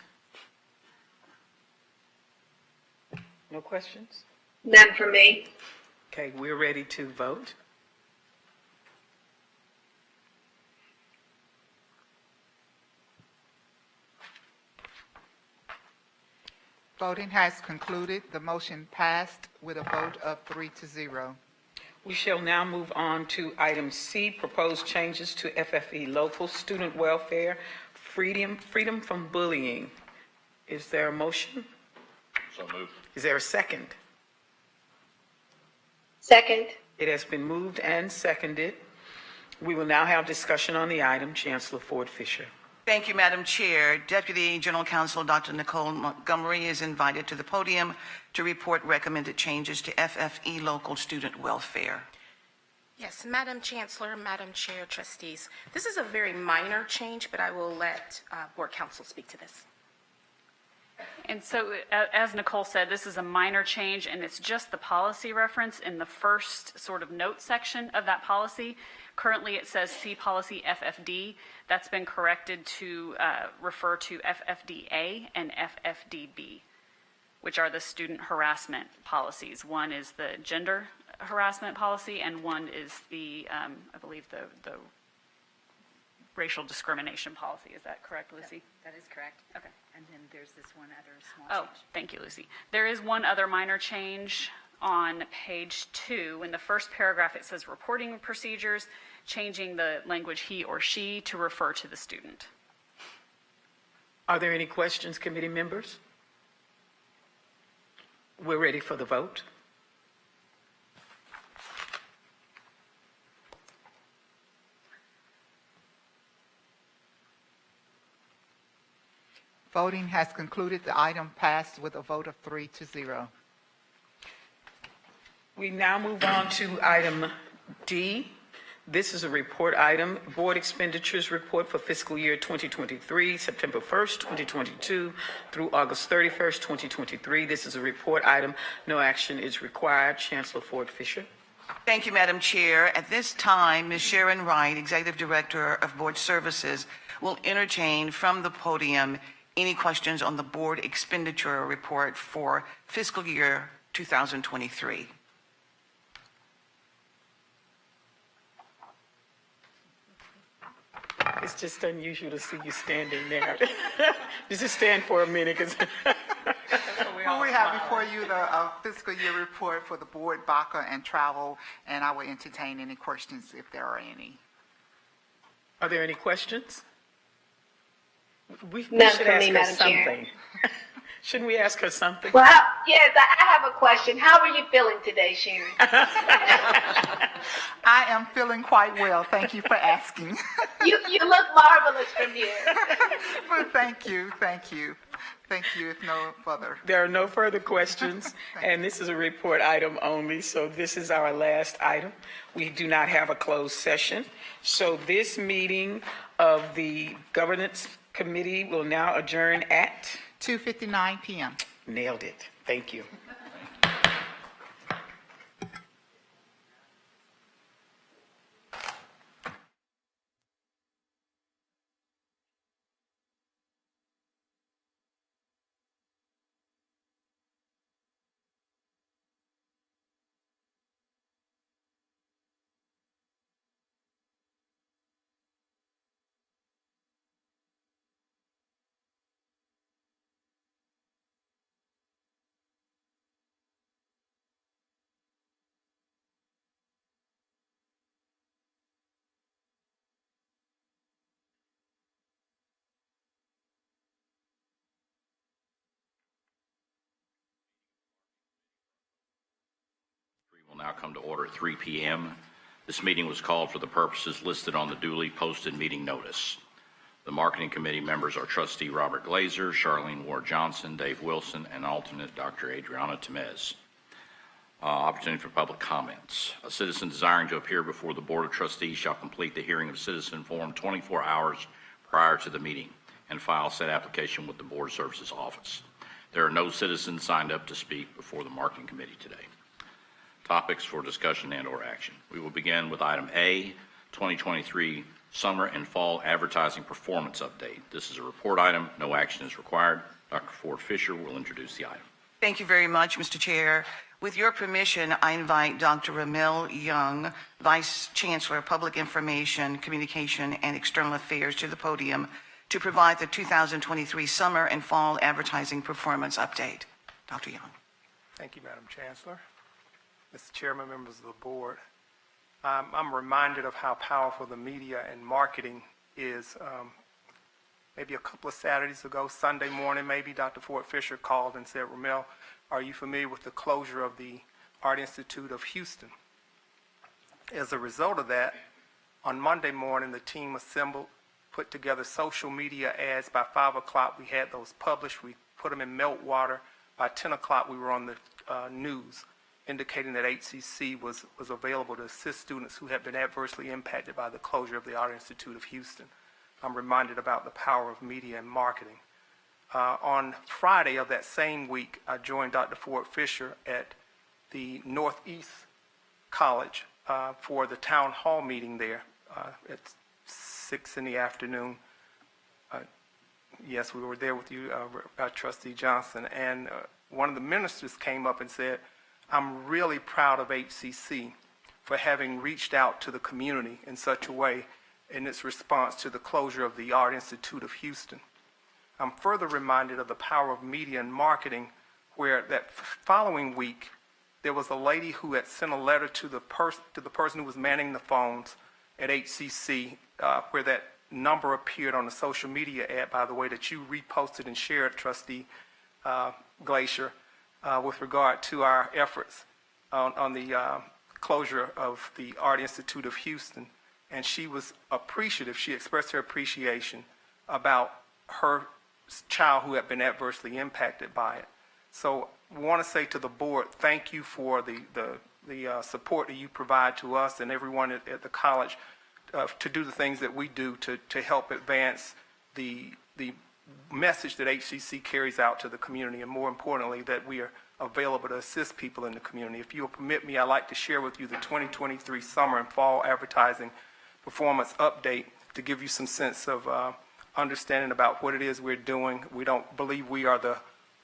No questions? None for me. Okay, we're ready to vote. Voting has concluded. The motion passed with a vote of 3-0. We shall now move on to item C, proposed changes to FFE local student welfare, freedom from bullying. Is there a motion? So moved. Is there a second? Second. It has been moved and seconded. We will now have discussion on the item. Chancellor Ford Fisher. Thank you, Madam Chair. Deputy General Counsel Dr. Nicole Montgomery is invited to the podium to report recommended changes to FFE local student welfare. Yes, Madam Chancellor, Madam Chair, Trustees. This is a very minor change, but I will let Board Counsel speak to this. And so, as Nicole said, this is a minor change, and it's just the policy reference in the first sort of note section of that policy. Currently, it says C policy FFD. That's been corrected to refer to FFDA and FFDB, which are the student harassment policies. One is the gender harassment policy, and one is the, I believe, the racial discrimination policy. Is that correct, Lucy? That is correct. Okay. And then there's this one other small Oh, change. thank you, Lucy. There is one other minor change on page 2. In the first paragraph, it says reporting procedures, changing the language he or she to refer to the student. Are there any questions, committee members? We're ready for the vote. Voting has concluded. The item passed with a vote of 3-0. We now move on to item D. This is a report item, Board Expenditures Report for fiscal year 2023, September 1st, 2022 through August 31st, 2023. This is a report item. No action is required. Chancellor Ford Fisher. Thank you, Madam Chair. At this time, Ms. Sharon Wright, Executive Director of Board Services, will entertain from the podium any questions on the Board Expenditure Report for fiscal year 2023. It's just unusual to see you standing there. Just stand for a minute. Well, we have before you the fiscal year report for the board, BACA, and travel, and I will entertain any questions if there are any. Are there any questions? We None should for ask me, her Madam Chair. something. Shouldn't we ask her something? Well, yes, I have a question. How are you feeling today, Sharon? I am feeling quite well. Thank you for asking. You look marvelous from here. Well, thank you. Thank you. Thank you. If no further. There are no further questions, and this is a report item only, so this is our last item. We do not have a closed session. So this meeting of the Governance Committee will now adjourn at 2:59 p.m. Nailed it. Thank you. Will now come to order at 3 p.m. This meeting was called for the purposes listed on the duly posted meeting notice. The Marketing Committee members are Trustee Robert Glazer, Charlene Ward Johnson, Dave Wilson, and alternate Dr. Adriana Temez. Opportunity for public comments. A citizen desiring to appear before the Board of Trustees shall complete the hearing of citizen form 24 hours prior to the meeting and file said application with the Board Services Office. There are no citizens signed up to speak before the Marketing Committee today. Topics for discussion and/or action. We will begin with item A, 2023 Summer and Fall Advertising Performance Update. This is a report item. No action is required. Dr. Ford Fisher will introduce the item. Thank you very much, Mr. Chair. With your permission, I invite Dr. Ramil Young, Vice Chancellor of Public Information, Communication, and External Affairs, to the podium to provide the 2023 Summer and Fall Advertising Performance Update. Dr. Young. Thank you, Madam Chancellor. Mr. Chairman, members of the board, I'm reminded of how powerful the media and marketing is. Maybe a couple of Saturdays ago, Sunday morning, maybe Dr. Ford Fisher called and said, Ramil, are you familiar with the closure of the Art Institute of Houston? As a result of that, on Monday morning, the team assembled, put together social media ads. By 5 o'clock, we had those published. We put them in Meltwater. By 10 o'clock, we were on the news, indicating that HCC was available to assist students who had been adversely impacted by the closure of the Art Institute of Houston. I'm reminded about the power of media and marketing. On Friday of that same week, I joined Dr. Ford Fisher at the Northeast College for the town hall meeting there at 6 in the afternoon. Yes, we were there with you, Trustee Johnson, and one of the ministers came up and said, I'm really proud of HCC for having reached out to the community in such a way in its response to the closure of the Art Institute of Houston. I'm further reminded of the power of media and marketing, where that following week, there was a lady who had sent a letter to the person who was manning the phones at HCC, where that number appeared on the social media ad, by the way, that you reposted and shared, Trustee Glazer, with regard to our efforts on the closure of the Art Institute of Houston. And she was appreciative. She expressed her appreciation about her child who had been adversely impacted by it. So I want to say to the board, thank you for the support that you provide to us and everyone at the college to do the things that we do to help advance the message that HCC carries out to the community, and more importantly, that we are available to assist people in the community. If you'll permit me, I'd like to share with you the 2023 Summer and Fall Advertising Performance Update to give you some sense of understanding about what it is we're doing. We don't believe we are the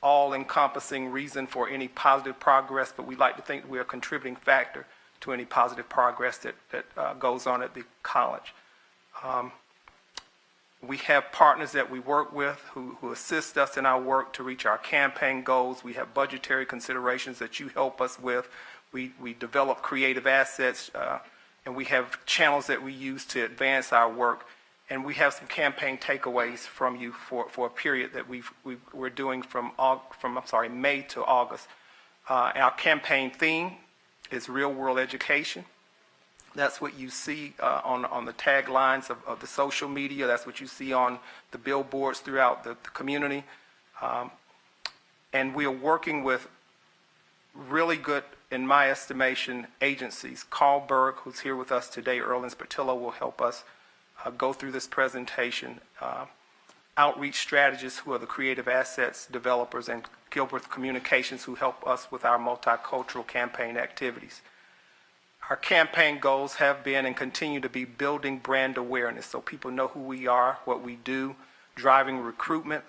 all-encompassing reason for any positive progress, but we like to think we're a contributing factor to any positive progress that goes on at the college. We have partners that we work with who assist us in our work to reach our campaign goals. We have budgetary considerations that you help us with. We develop creative assets, and we have channels that we use to advance our work. And we have some campaign takeaways from you for a period that we're doing from May to August. Our campaign theme is real world education. That's what you see on the taglines of the social media. That's what you see on the billboards throughout the community. And we are working with really good, in my estimation, agencies. Carl Berg, who's here with us today, Erlin Spatillo, will help us go through this presentation. Outreach strategists, who are the creative assets developers, and Gilbert Communications, who help us with our multicultural campaign activities. Our campaign goals have been and continue to be building brand awareness so people know who we are, what we do, driving recruitment,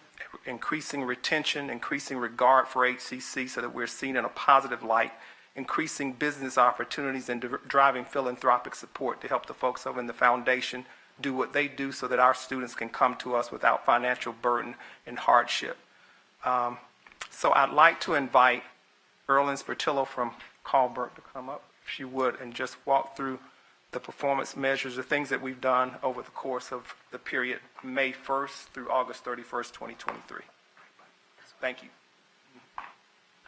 increasing retention, increasing regard for HCC so that we're seen in a positive light, increasing business opportunities, and driving philanthropic support to help the folks over in the foundation do what they do so that our students can come to us without financial burden and hardship. So I'd like to invite Erlin Spatillo from Carlberg to come up, if she would, and just walk through the performance measures, the things that we've done over the course of the period May 1st through August 31st, 2023. Thank you.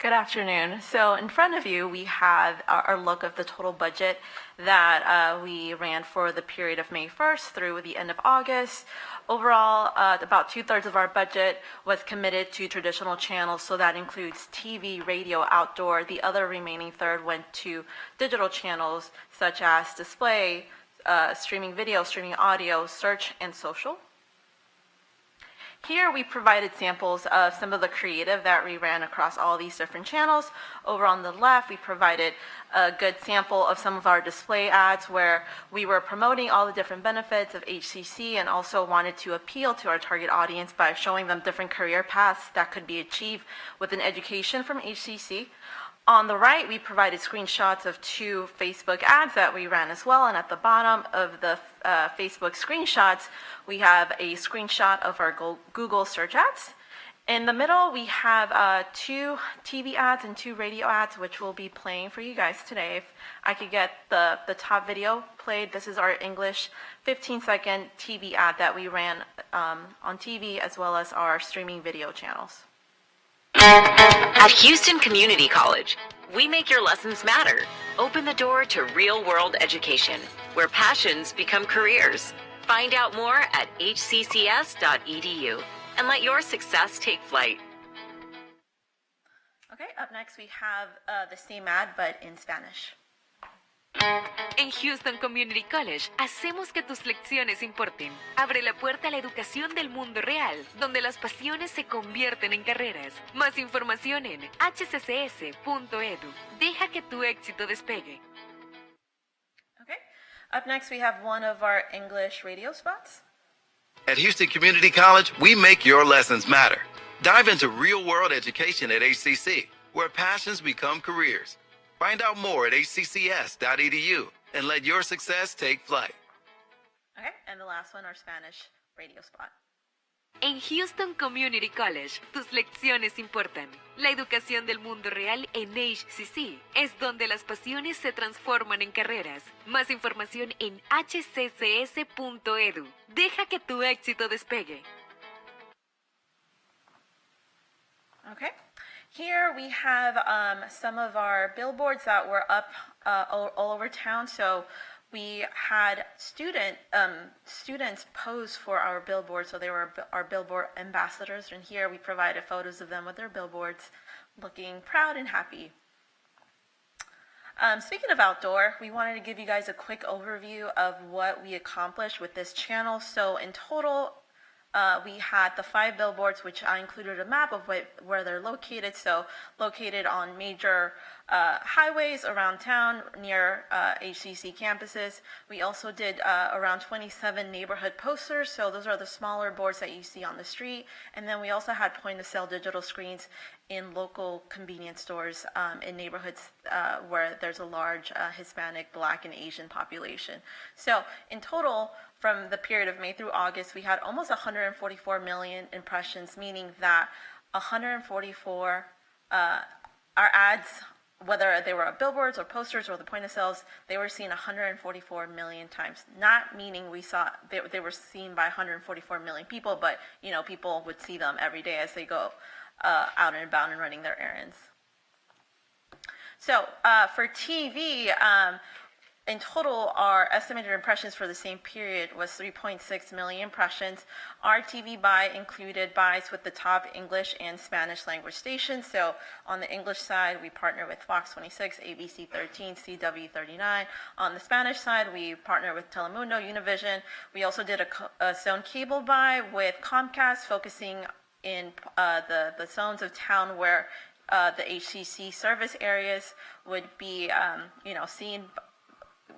Good afternoon. So in front of you, we have our look of the total budget that we ran for the period of May 1st through the end of August. Overall, about 2/3 of our budget was committed to traditional channels, so that includes TV, radio, outdoor. The other remaining third went to digital channels such as display, streaming video, streaming audio, search, and social. Here we provided samples of some of the creative that we ran across all these different channels. Over on the left, we provided a good sample of some of our display ads where we were promoting all the different benefits of HCC and also wanted to appeal to our target audience by showing them different career paths that could be achieved with an education from HCC. On the right, we provided screenshots of 2 Facebook ads that we ran as well, and at the bottom of the Facebook screenshots, we have a screenshot of our Google search ads. In the middle, we have 2 TV ads and 2 radio ads, which we'll be playing for you guys today. If I could get the top video played, this is our English 15-second TV ad that we ran on TV as well as our streaming video channels. At Houston Community College, we make your lessons matter. Open the door to real-world education, where passions become careers. Find out more at hccs.edu and let your success take flight. Okay, up next we have the same ad, but in Spanish. En Houston Community College, hacemos que tus lecciones importen. Abre la puerta a la educación del mundo real, donde las pasiones se convierten en carreras. Más información en hccs.edu. Deja que tu éxito despegue. Okay, up next we have one of our English radio spots. At Houston Community College, we make your lessons matter. Dive into real-world education at HCC, where passions become careers. Find out more at hccs.edu and let your success take flight. Okay, and the last one, our Spanish radio spot. En Houston Community College, tus lecciones importan. La educación del mundo real en HCC es donde las pasiones se transforman en carreras. Más información en hccs.edu. Deja que tu éxito despegue. Okay. Here we have some of our billboards that were up all over town. So we had students pose for our billboards. So they were our billboard ambassadors. And here we provided photos of them with their billboards looking proud and happy. Speaking of outdoor, we wanted to give you guys a quick overview of what we accomplished with this channel. So in total, we had the 5 billboards, which I included a map of where they're located. So located on major highways around town near HCC campuses. We also did around 27 neighborhood posters. So those are the smaller boards that you see on the street. And then we also had point-of-sale digital screens in local convenience stores in neighborhoods where there's a large Hispanic, Black, and Asian population. So in total, from the period of May through August, we had almost 144 million impressions, meaning that 144, our ads, whether they were billboards or posters or the point of sales, they were seen 144 million times. Not meaning we saw, they were seen by 144 million people, but people would see them every day as they go out and about and running their errands. So for TV, in total, our estimated impressions for the same period was 3.6 million impressions. Our TV buy included buys with the top English and Spanish language stations. So on the English side, we partner with Fox 26, ABC 13, CW 39. On the Spanish side, we partner with Telemundo, Univision. We also did a zone cable buy with Comcast, focusing in the zones of town where the HCC service areas would be,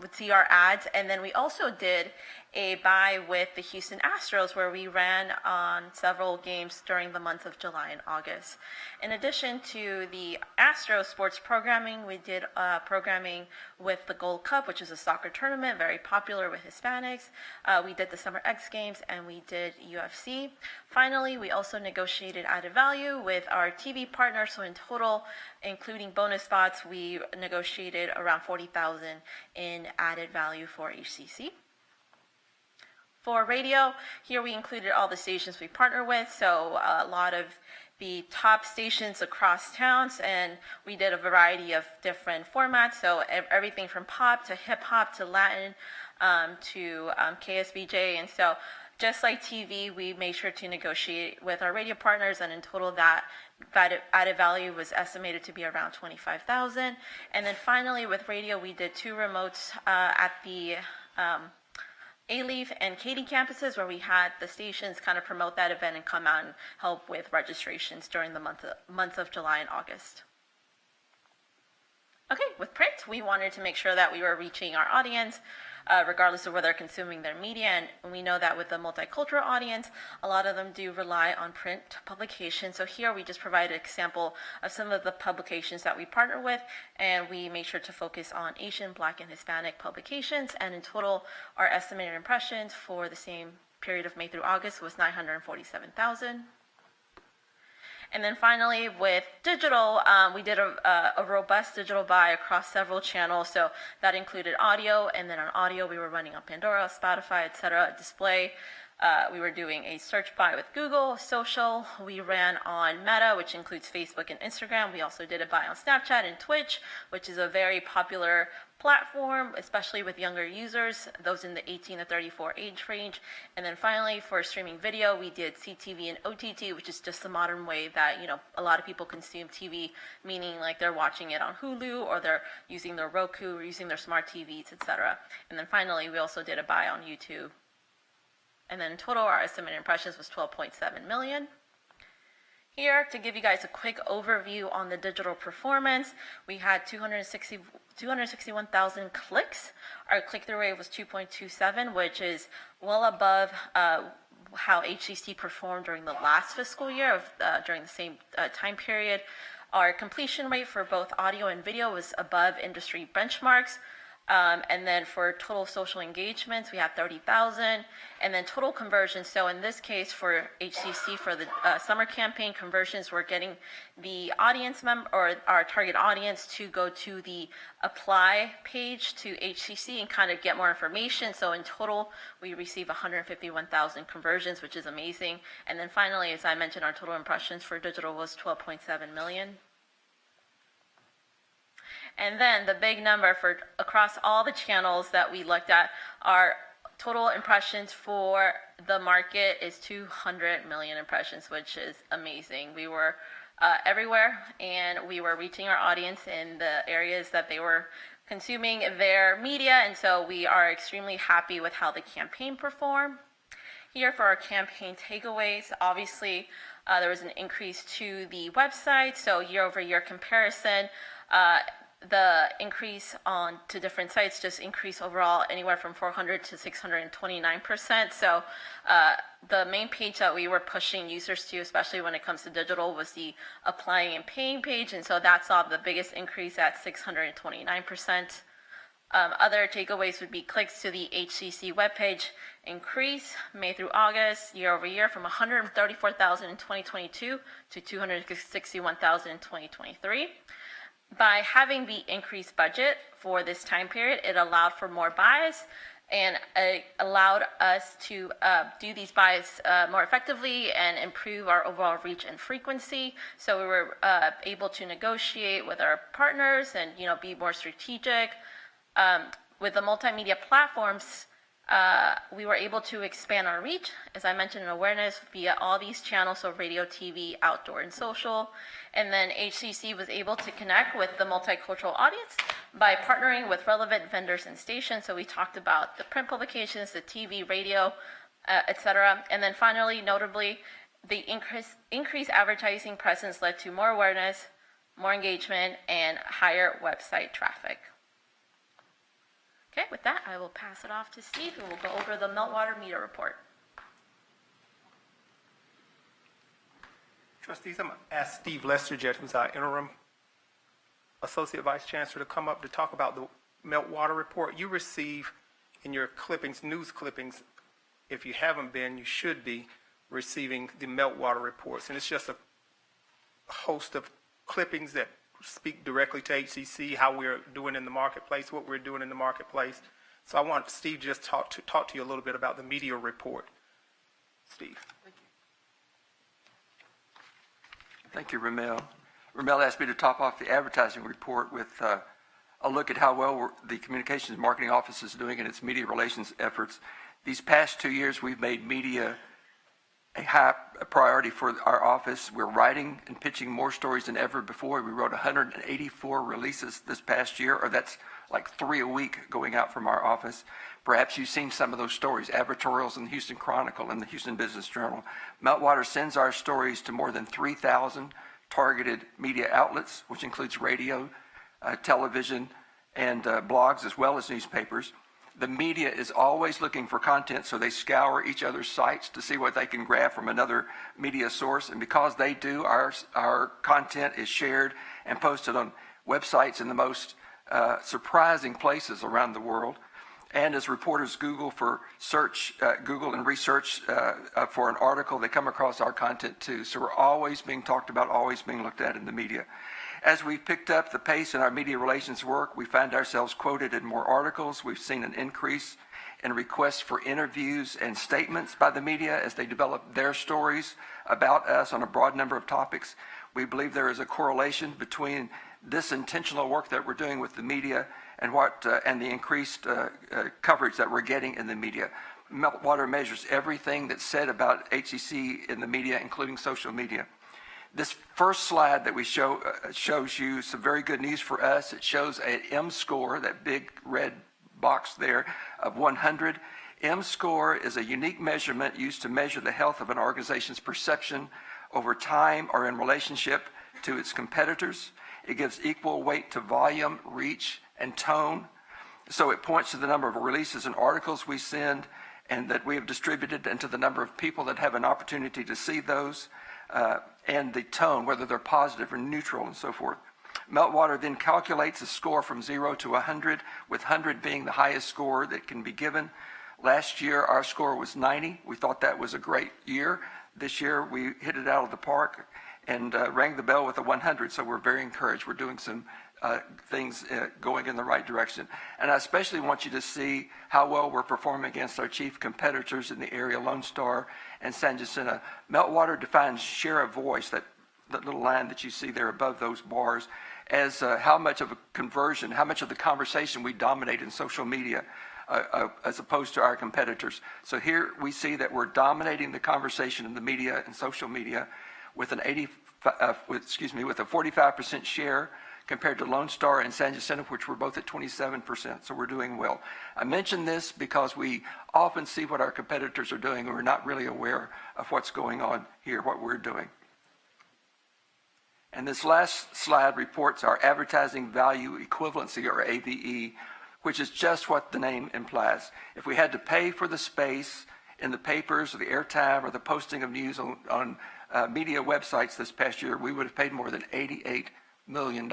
would see our ads. And then we also did a buy with the Houston Astros where we ran on several games during the months of July and August. In addition to the Astros sports programming, we did programming with the Gold Cup, which is a soccer tournament, very popular with Hispanics. We did the Summer X Games, and we did UFC. Finally, we also negotiated added value with our TV partners. So in total, including bonus spots, we negotiated around $40,000 in added value for HCC. For radio, here we included all the stations we partner with. So a lot of the top stations across towns, and we did a variety of different formats. So everything from pop to hip hop to Latin to KSBJ. And so just like TV, we made sure to negotiate with our radio partners, and in total that added value was estimated to be around $25,000. And then finally with radio, we did 2 remotes at the A-Leaf and Katy campuses, where we had the stations kind of promote that event and come out and help with registrations during the months of July and August. Okay, with print, we wanted to make sure that we were reaching our audience, regardless of whether they're consuming their media. And we know that with the multicultural audience, a lot of them do rely on print publications. So here we just provided an example of some of the publications that we partner with, and we made sure to focus on Asian, Black, and Hispanic publications. And in total, our estimated impressions for the same period of May through August was 947,000. And then finally, with digital, we did a robust digital buy across several channels. So that included audio, and then on audio, we were running on Pandora, Spotify, etc., display. We were doing a search buy with Google, social. We ran on Meta, which includes Facebook and Instagram. We also did a buy on Snapchat and Twitch, which is a very popular platform, especially with younger users, those in the 18 to 34 age range. And then finally, for streaming video, we did CTV and OTT, which is just the modern way that, a lot of people consume TV, meaning like they're watching it on Hulu, or they're using their Roku, or using their smart TVs, etc. And then finally, we also did a buy on YouTube. And then in total, our estimated impressions was 12.7 million. Here, to give you guys a quick overview on the digital performance, we had 261,000 clicks. Our click-through rate was 2.27, which is well above how HCC performed during the last fiscal year, during the same time period. Our completion rate for both audio and video was above industry benchmarks. And then for total social engagements, we had 30,000. And then total conversions, so in this case for HCC, for the summer campaign conversions, we're getting the audience or our target audience to go to the apply page to HCC and kind of get more information. So in total, we received 151,000 conversions, which is amazing. And then finally, as I mentioned, our total impressions for digital was 12.7 million. And then the big number for across all the channels that we looked at, our total impressions for the market is 200 million impressions, which is amazing. We were everywhere, and we were reaching our audience in the areas that they were consuming their media, and so we are extremely happy with how the campaign performed. Here for our campaign takeaways, obviously there was an increase to the website, so year-over-year comparison, the increase on to different sites just increased overall anywhere from 400 to 629%. So the main page that we were pushing users to, especially when it comes to digital, was the applying and paying page. And so that saw the biggest increase at 629%. Other takeaways would be clicks to the HCC webpage increase May through August year over year from 134,000 in 2022 to 261,000 in 2023. By having the increased budget for this time period, it allowed for more buys, and it allowed us to do these buys more effectively and improve our overall reach and frequency. So we were able to negotiate with our partners and be more strategic. With the multimedia platforms, we were able to expand our reach, as I mentioned, in awareness via all these channels, so radio, TV, outdoor, and social. And then HCC was able to connect with the multicultural audience by partnering with relevant vendors and stations. So we talked about the print publications, the TV, radio, etc. And then finally, notably, the increased advertising presence led to more awareness, more engagement, and higher website traffic. Okay, with that, I will pass it off to Steve, who will go over the meltwater meter report. Trustees, I'm going to ask Steve Lesterjet, who's our interim Associate Vice Chancellor, to come up to talk about the meltwater report. You receive in your clippings, news clippings, if you haven't been, you should be receiving the meltwater reports. And it's just a host of clippings that speak directly to HCC, how we're doing in the marketplace, what we're doing in the marketplace. So I want Steve just talk to you a little bit about the media report. Steve. Thank you, Ramel. Ramel asked me to top off the advertising report with a look at how well the Communications Marketing Office is doing in its media relations efforts. These past 2 years, we've made media a high priority for our office. We're writing and pitching more stories than ever before. We wrote 184 releases this past year, or that's like 3 a week going out from our office. Perhaps you've seen some of those stories, advertorials in the Houston Chronicle and the Houston Business Journal. Meltwater sends our stories to more than 3,000 targeted media outlets, which includes radio, television, and blogs, as well as newspapers. The media is always looking for content, so they scour each other's sites to see what they can grab from another media source. And because they do, our content is shared and posted on websites in the most surprising places around the world. And as reporters Google and research for an article, they come across our content too. So we're always being talked about, always being looked at in the media. As we've picked up the pace in our media relations work, we find ourselves quoted in more articles. We've seen an increase in requests for interviews and statements by the media as they develop their stories about us on a broad number of topics. We believe there is a correlation between this intentional work that we're doing with the media and the increased coverage that we're getting in the media. Meltwater measures everything that's said about HCC in the media, including social media. This first slide that we show shows you some very good news for us. It shows an M-score, that big red box there, of 100. M-score is a unique measurement used to measure the health of an organization's perception over time or in relationship to its competitors. It gives equal weight to volume, reach, and tone. So it points to the number of releases and articles we send and that we have distributed, and to the number of people that have an opportunity to see those. And the tone, whether they're positive or neutral and so forth. Meltwater then calculates a score from 0 to 100, with 100 being the highest score that can be given. Last year, our score was 90. We thought that was a great year. This year, we hit it out of the park and rang the bell with a 100, so we're very encouraged. We're doing some things going in the right direction. And I especially want you to see how well we're performing against our chief competitors in the area, Lone Star and San Jacinto. Meltwater defines share of voice, that little line that you see there above those bars, as how much of a conversion, how much of the conversation we dominate in social media as opposed to our competitors. So here we see that we're dominating the conversation in the media and social media with a 45% share compared to Lone Star and San Jacinto, which were both at 27%, so we're doing well. I mention this because we often see what our competitors are doing, and we're not really aware of what's going on here, what we're doing. And this last slide reports our advertising value equivalency, or AVE, which is just what the name implies. If we had to pay for the space in the papers or the airtime or the posting of news on media websites this past year, we would have paid more than $88 million.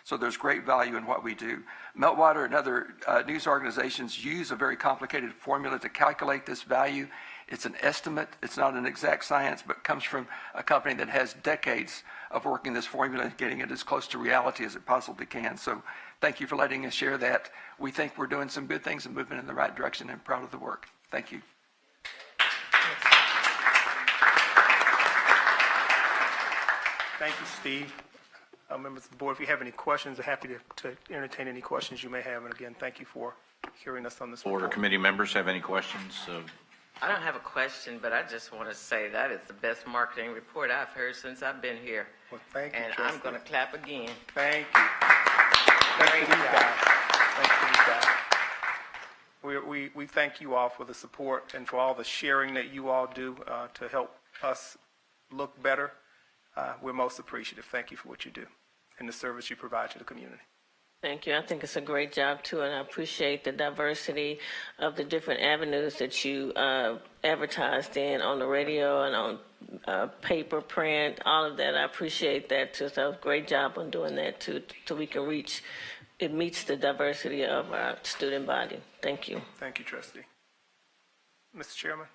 So there's great value in what we do. Meltwater and other news organizations use a very complicated formula to calculate this value. It's an estimate. It's not an exact science, but comes from a company that has decades of working this formula and getting it as close to reality as it possibly can. So thank you for letting us share that. We think we're doing some good things and moving in the right direction, and proud of the work. Thank you. Thank you, Steve. Members of the board, if you have any questions, I'm happy to entertain any questions you may have. And again, thank you for hearing us on this Board or report. committee members have any questions? I don't have a question, but I just want to say that is the best marketing report I've heard since I've been here. Well, thank you, And Trustee. I'm going to clap again. Thank you. Thank you, guys. Thank you, guys. We thank you all for the support and for all the sharing that you all do to help us look better. We're most appreciative. Thank you for what you do and the service you provide to the community. Thank you. I think it's a great job, too, and I appreciate the diversity of the different avenues that you advertised in on the radio and on paper, print, all of that. I appreciate that, too. So great job on doing that, too, so we can reach, it meets the diversity of our student body. Thank you. Thank you, Trustee. Mr. Chairman?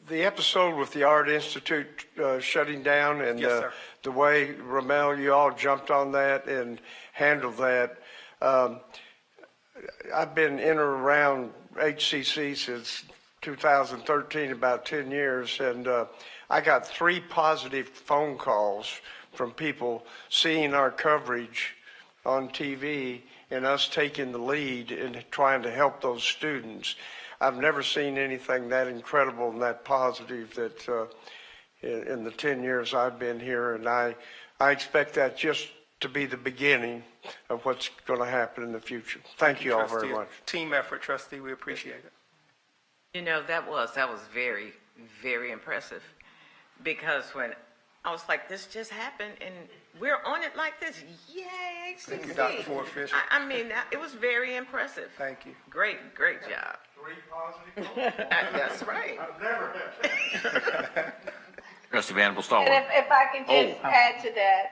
The episode with the Art Institute shutting down and Yes, sir. the way, Ramel, you all jumped on that and handled that. I've been in or around HCC since 2013, about 10 years, and I got 3 positive phone calls from people seeing our coverage on TV and us taking the lead in trying to help those students. I've never seen anything that incredible and that positive that in the 10 years I've been here, and I expect that just to be the beginning of what's going to happen in the future. Thank you all very Trustee. much. Team effort, Trustee. We appreciate it. You know, that was very, very impressive. Because when I was like, this just happened and we're on it like this. Yay, HCC. Thank you, Dr. Ford Fisher. I mean, it was very impressive. Thank you. Great job. 3 positive. That's right. I've never had. Trustee Vanderbilt Stalwart. And if I can just add to that.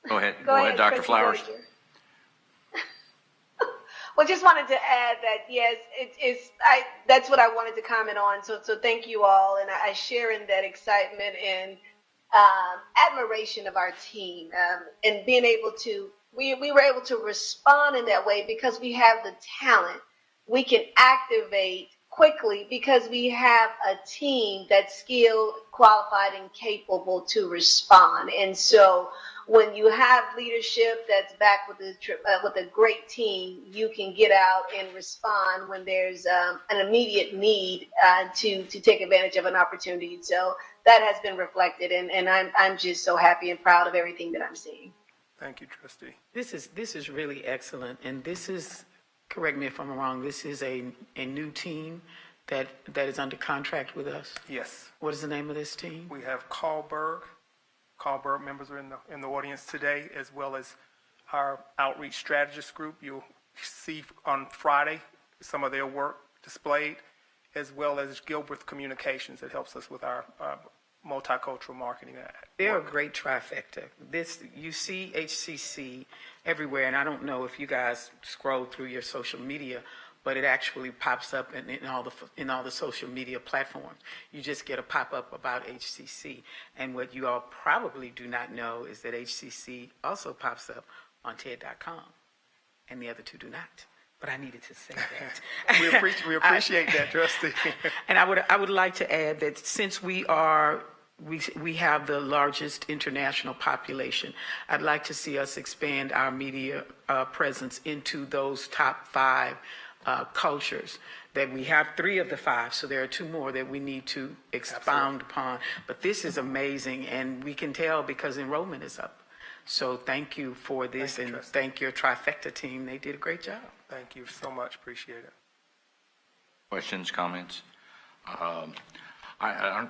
Go ahead, Dr. Trustee Flowers. Glazer. Well, just wanted to add that, yes, that's what I wanted to comment on. So thank you all. And I share in that excitement and admiration of our team and being able to, we were able to respond in that way because we have the talent. We can activate quickly because we have a team that's skilled, qualified, and capable to respond. And so when you have leadership that's back with a great team, you can get out and respond when there's an immediate need to take advantage of an opportunity. So that has been reflected, and I'm just so happy and proud of everything that I'm seeing. Thank you, Trustee. This is really excellent, and this is, correct me if I'm wrong, this is a new team that is under contract with us? Yes. What is the name of this team? We have Carlberg members are in the audience today, as well as our outreach strategist group. You'll see on Friday some of their work displayed, as well as Gilbert Communications that helps us with our multicultural marketing. They're a great trifecta. You see HCC everywhere, and I don't know if you guys scroll through your social media, but it actually pops up in all the social media platforms. You just get a pop-up about HCC. And what you all probably do not know is that HCC also pops up on TED.com, and the other two do not. But I needed to say that. We appreciate that, Trustee. And I would like to add that since we have the largest international population, I'd like to see us expand our media presence into those top 5 cultures. That we have 3 of the 5, so there are 2 more that we need to expound upon. But this is amazing, and we can tell because enrollment is up. So thank you for this, thank your trifecta team. They did a great job. Thank you so much. Appreciate it. Questions, comments? I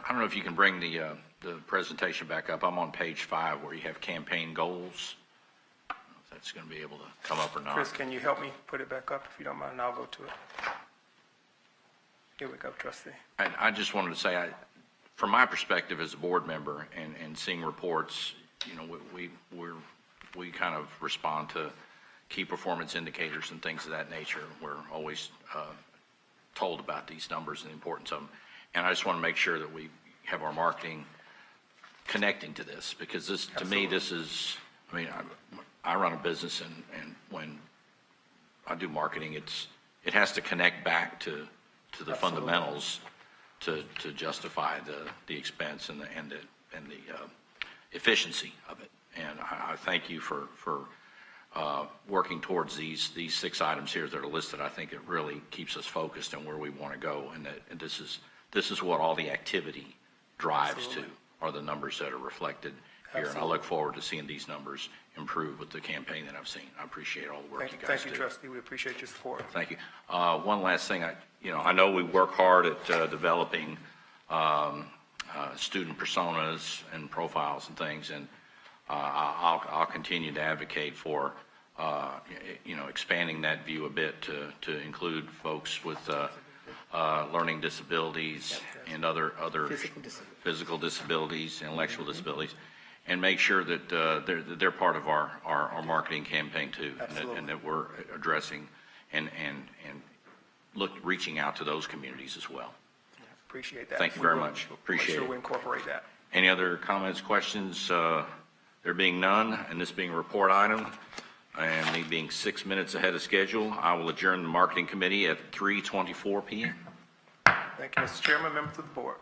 don't know if you can bring the presentation back up. I'm on page 5 where you have campaign goals. I don't know if that's going to be able to come up or not. Chris, can you help me put it back up if you don't mind, and I'll go to it. Here we go, Trustee. I just wanted to say, from my perspective as a board member and seeing reports, you know, we kind of respond to key performance indicators and things of that nature. We're always told about these numbers and the importance of them. And I just want to make sure that we have our marketing connecting to this, because this, to me, this is, I mean, I run a business, and when I do marketing, it has to connect back to the fundamentals to justify the expense and the efficiency of it. And I thank you for working towards these 6 items here that are listed. I think it really keeps us focused on where we want to go, and this is what all the activity drives to, are the numbers that are reflected here. Absolutely. And I look forward to seeing these numbers improve with the campaign that I've seen. I appreciate all the work you guys do. Thank you, Trustee. We appreciate your support. Thank you. One last thing, I know we work hard at developing student personas and profiles and things, and I'll continue to advocate for expanding that view a bit to include folks with learning disabilities and other physical disabilities, intellectual disabilities, and make sure that they're part of our marketing campaign too, and that we're addressing and reaching out to those communities as well. Appreciate that. Thank you very much. Appreciate it. Make sure we incorporate that. Any other comments, questions? There being none, and this being a report item, and me being 6 minutes ahead of schedule, I will adjourn the marketing committee at 3:24 p.m. Thank you, Mr. Chairman, members of the board.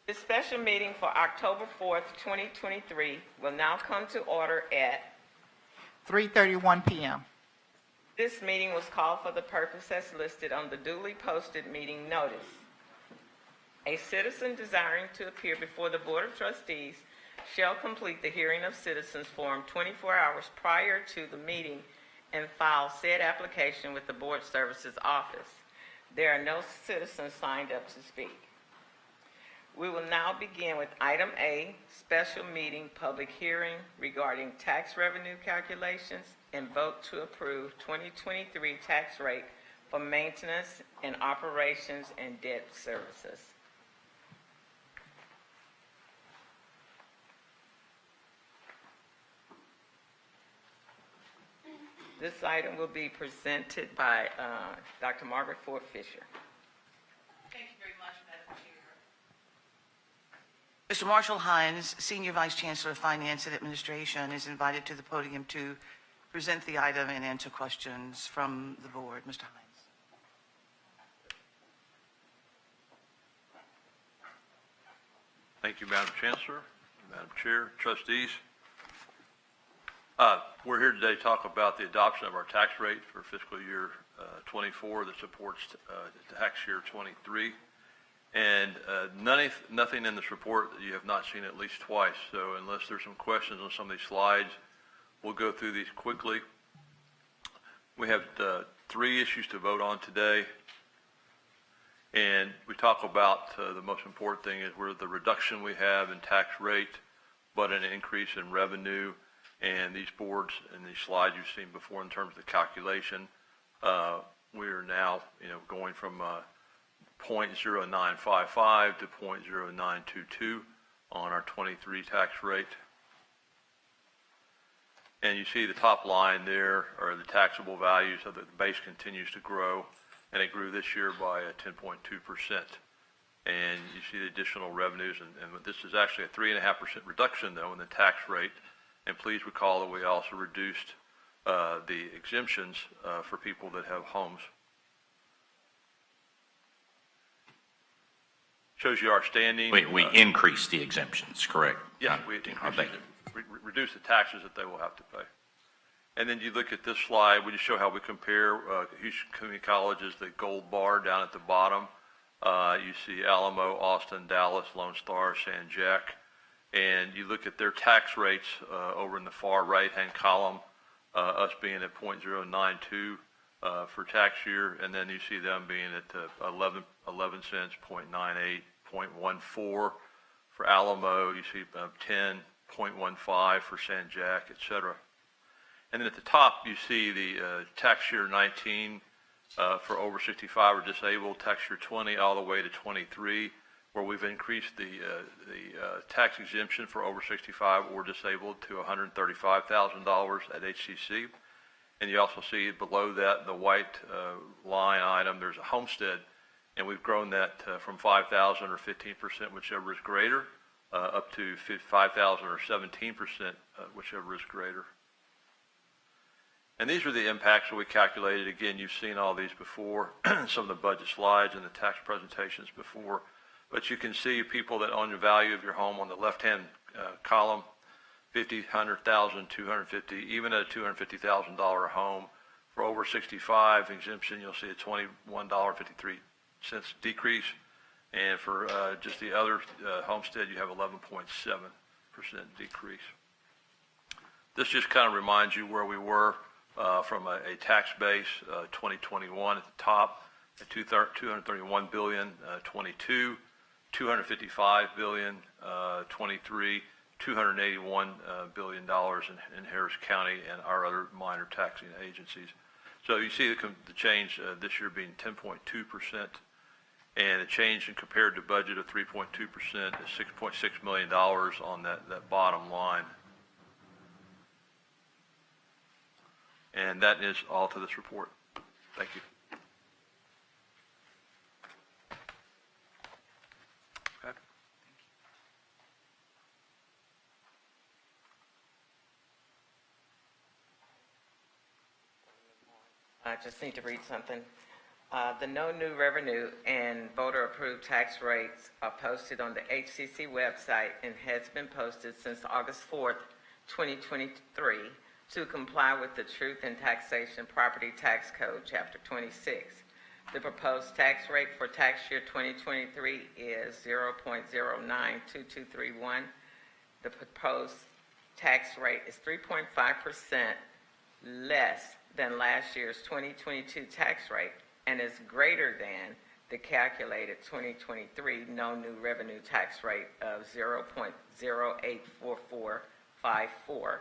This special meeting for October 4th, 2023 will now come to order at 3:31 p.m. This meeting was called for the purpose as listed on the duly posted meeting notice. A citizen desiring to appear before the Board of Trustees shall complete the hearing of citizens form 24 hours prior to the meeting and file said application with the Board Services Office. There are no citizens signed up to speak. We will now begin with item A, special meeting public hearing regarding tax revenue calculations and vote to approve 2023 tax rate for maintenance and operations and debt services. This item will be presented by Dr. Margaret Ford Fisher. Thank you very much, Madam Chair. Mr. Marshall Hines, Senior Vice Chancellor of Finance and Administration, is invited to the podium to present the item and answer questions from the board. Mr. Hines. Thank you, Madam Chancellor, Madam Chair, Trustees. We're here today to talk about the adoption of our tax rate for fiscal year 24 that supports tax year 23. And nothing in this report that you have not seen at least twice. So unless there's some questions on some of these slides, we'll go through these quickly. We have 3 issues to vote on today. And we talk about the most important thing is where the reduction we have in tax rate, but an increase in revenue. And these boards and these slides you've seen before in terms of the calculation, we are now, going from 0.0955 to 0.0922 on our 23 tax rate. And you see the top line there are the taxable values of the base continues to grow, and it grew this year by 10.2%. And you see the additional revenues, and this is actually a 3.5% reduction though in the tax rate. And please recall that we also reduced the exemptions for people that have homes. Shows you our standing. We increased the exemptions, correct? Yeah, we reduced the taxes that they will have to pay. And then you look at this slide, we just show how we compare. Houston Community College is the gold bar down at the bottom. You see Alamo, Austin, Dallas, Lone Star, San Jac. And you look at their tax rates over in the far right-hand column, us being at 0.092 for tax year, and then you see them being at 11 cents, 0.98, 0.14 for Alamo. You see 10.15 for San Jac, et cetera. And then at the top, you see the tax year 19 for over 65 or disabled, tax year 20 all the way to 23. Where we've increased the tax exemption for over 65 or disabled to $135,000 at HCC. And you also see below that, the white line item, there's a homestead, and we've grown that from 5,000 or 15%, whichever is greater, up to 5,000 or 17%, whichever is greater. And these are the impacts that we calculated. Again, you've seen all these before, some of the budget slides and the tax presentations before. But you can see people that own the value of your home on the left-hand column, 50, 100,000, 250, even at a $250,000 home. For over 65 exemption, you'll see a $21.53 decrease. And for just the other homestead, you have 11.7% decrease. This just kind of reminds you where we were from a tax base, 2021 at the top, at 231 billion, 22. 255 billion, 23, $281 billion in Harris County and our other minor taxing agencies. So you see the change this year being 10.2%, and a change in compared to budget of 3.2% is $6.6 million on that bottom line. And that is all to this report. Thank you. I just need to read something. The no new revenue and voter-approved tax rates are posted on the HCC website and has been posted since August 4th, 2023, to comply with the Truth in Taxation Property Tax Code, Chapter 26. The proposed tax rate for tax year 2023 is 0.092231. The proposed tax rate is 3.5% less than last year's 2022 tax rate and is greater than the calculated 2023 no new revenue tax rate of 0.084454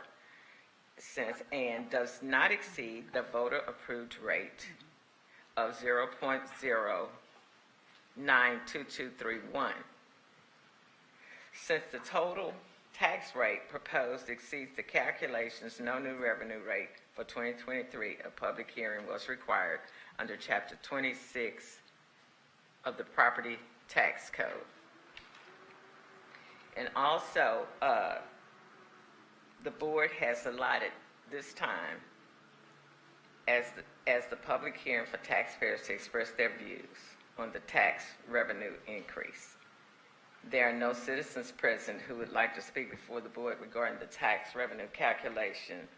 cents and does not exceed the voter-approved rate of 0.092231. Since the total tax rate proposed exceeds the calculation's no new revenue rate for 2023, a public hearing was required under Chapter 26 of the Property Tax Code. And also, the board has allotted this time as the public hearing for taxpayers to express their views on the tax revenue increase. There are no citizens present who would like to speak before the board regarding the tax revenue calculation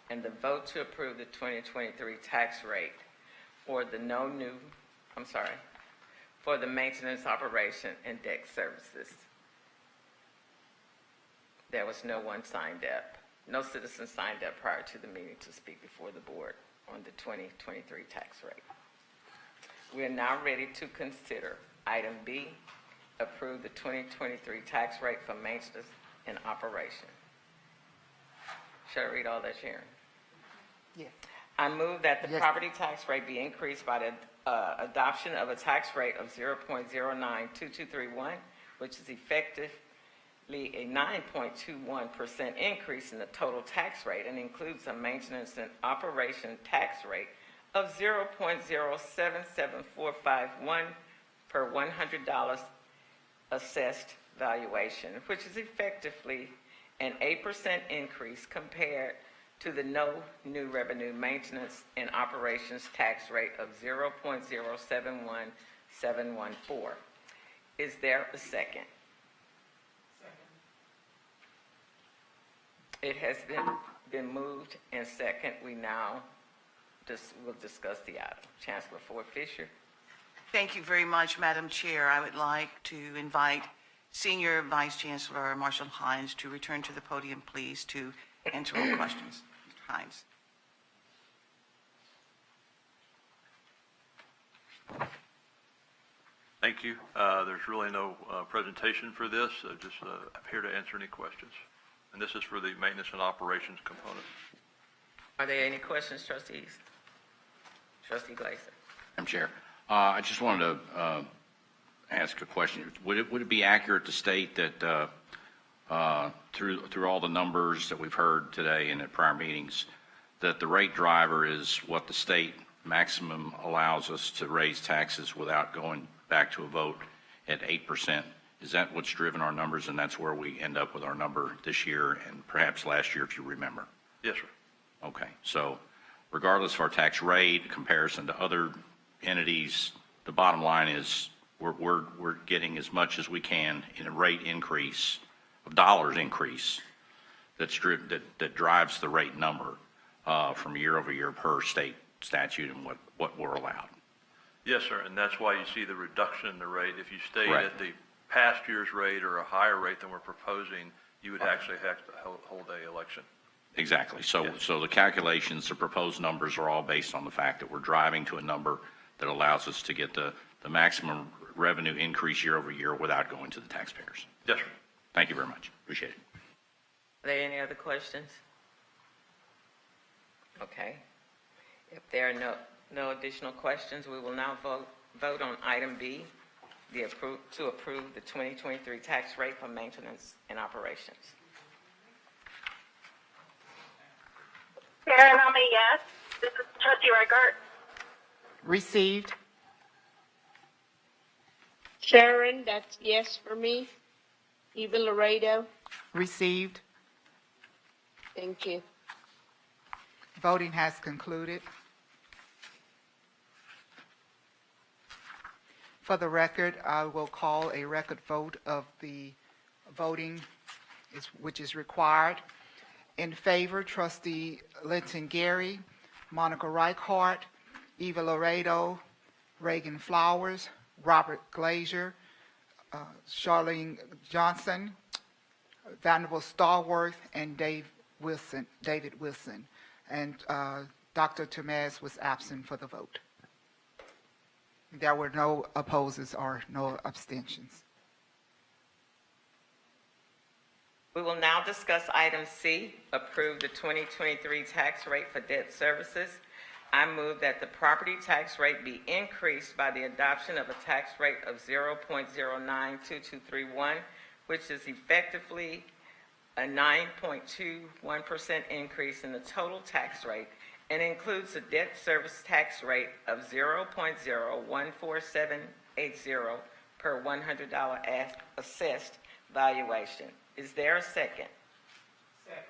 and the vote to approve the 2023 tax rate for the for the maintenance, operation, and debt services. There was no one signed up. No citizen signed up prior to the meeting to speak before the board on the 2023 tax rate. We are now ready to consider item B, approve the 2023 tax rate for maintenance and operation. Shall I read all that, Sharon? Yes. I move that the Yes. property tax rate be increased by the adoption of a tax rate of 0.092231, which is effectively a 9.21% increase in the total tax rate and includes a maintenance and operation tax rate of 0.077451 per $100 assessed valuation, which is effectively an 8% increase compared to the no new revenue maintenance and operations tax rate of 0.071714. Is there a second? It has been moved and second. We now will discuss the item. Chancellor Ford Fisher. Thank you very much, Madam Chair. I would like to invite Senior Vice Chancellor Marshall Hines to return to the podium, please, to answer all questions. Mr. Hines. Thank you. There's really no presentation for this. Just I'm here to answer any questions. And this is for the maintenance and operations component. Are there any questions, trustees? Trustee Glazer. Madam Chair, I just wanted to ask a question. Would it be accurate to state that through all the numbers that we've heard today and at prior meetings, that the rate driver is what the state maximum allows us to raise taxes without going back to a vote at 8%? Is that what's driven our numbers, and that's where we end up with our number this year and perhaps last year, if you remember? Yes, sir. Okay, so regardless of our tax rate, comparison to other entities, the bottom line is we're getting as much as we can in a rate increase, of dollars increase, that drives the rate number from year over year per state statute and what we're allowed. Yes, sir, and that's why you see the reduction in the rate. If you stayed Right. at the past year's rate or a higher rate than we're proposing, you would actually have to hold a election. Exactly. So the calculations, the proposed numbers are all based on the fact that we're driving to a number that allows us to get the maximum revenue increase year over year without going to the taxpayers. Yes, sir. Thank you very much. Appreciate it. Are there any other questions? Okay. If there are no additional questions, we will now vote on item B, to approve the 2023 tax rate for maintenance and operations. Sharon, I'm a yes. This is Trustee Reichert. Received. Sharon, that's yes for me. Eva Laredo, Received. thank you. Voting has concluded. For the record, I will call a record vote of the voting which is required. In favor, Trustee Linton Gary, Monica Reichart, Eva Laredo, Reagan Flowers, Robert Glazier, Charlene Johnson, Vanderbilt Stallworth, and David Wilson. And Dr. Tamez was absent for the vote. There were no opposes or no abstentions. We will now discuss item C, approve the 2023 tax rate for debt services. I move that the property tax rate be increased by the adoption of a tax rate of 0.092231, which is effectively a 9.21% increase in the total tax rate and includes a debt service tax rate of 0.014780 per $100 assessed valuation. Is there a second? Second.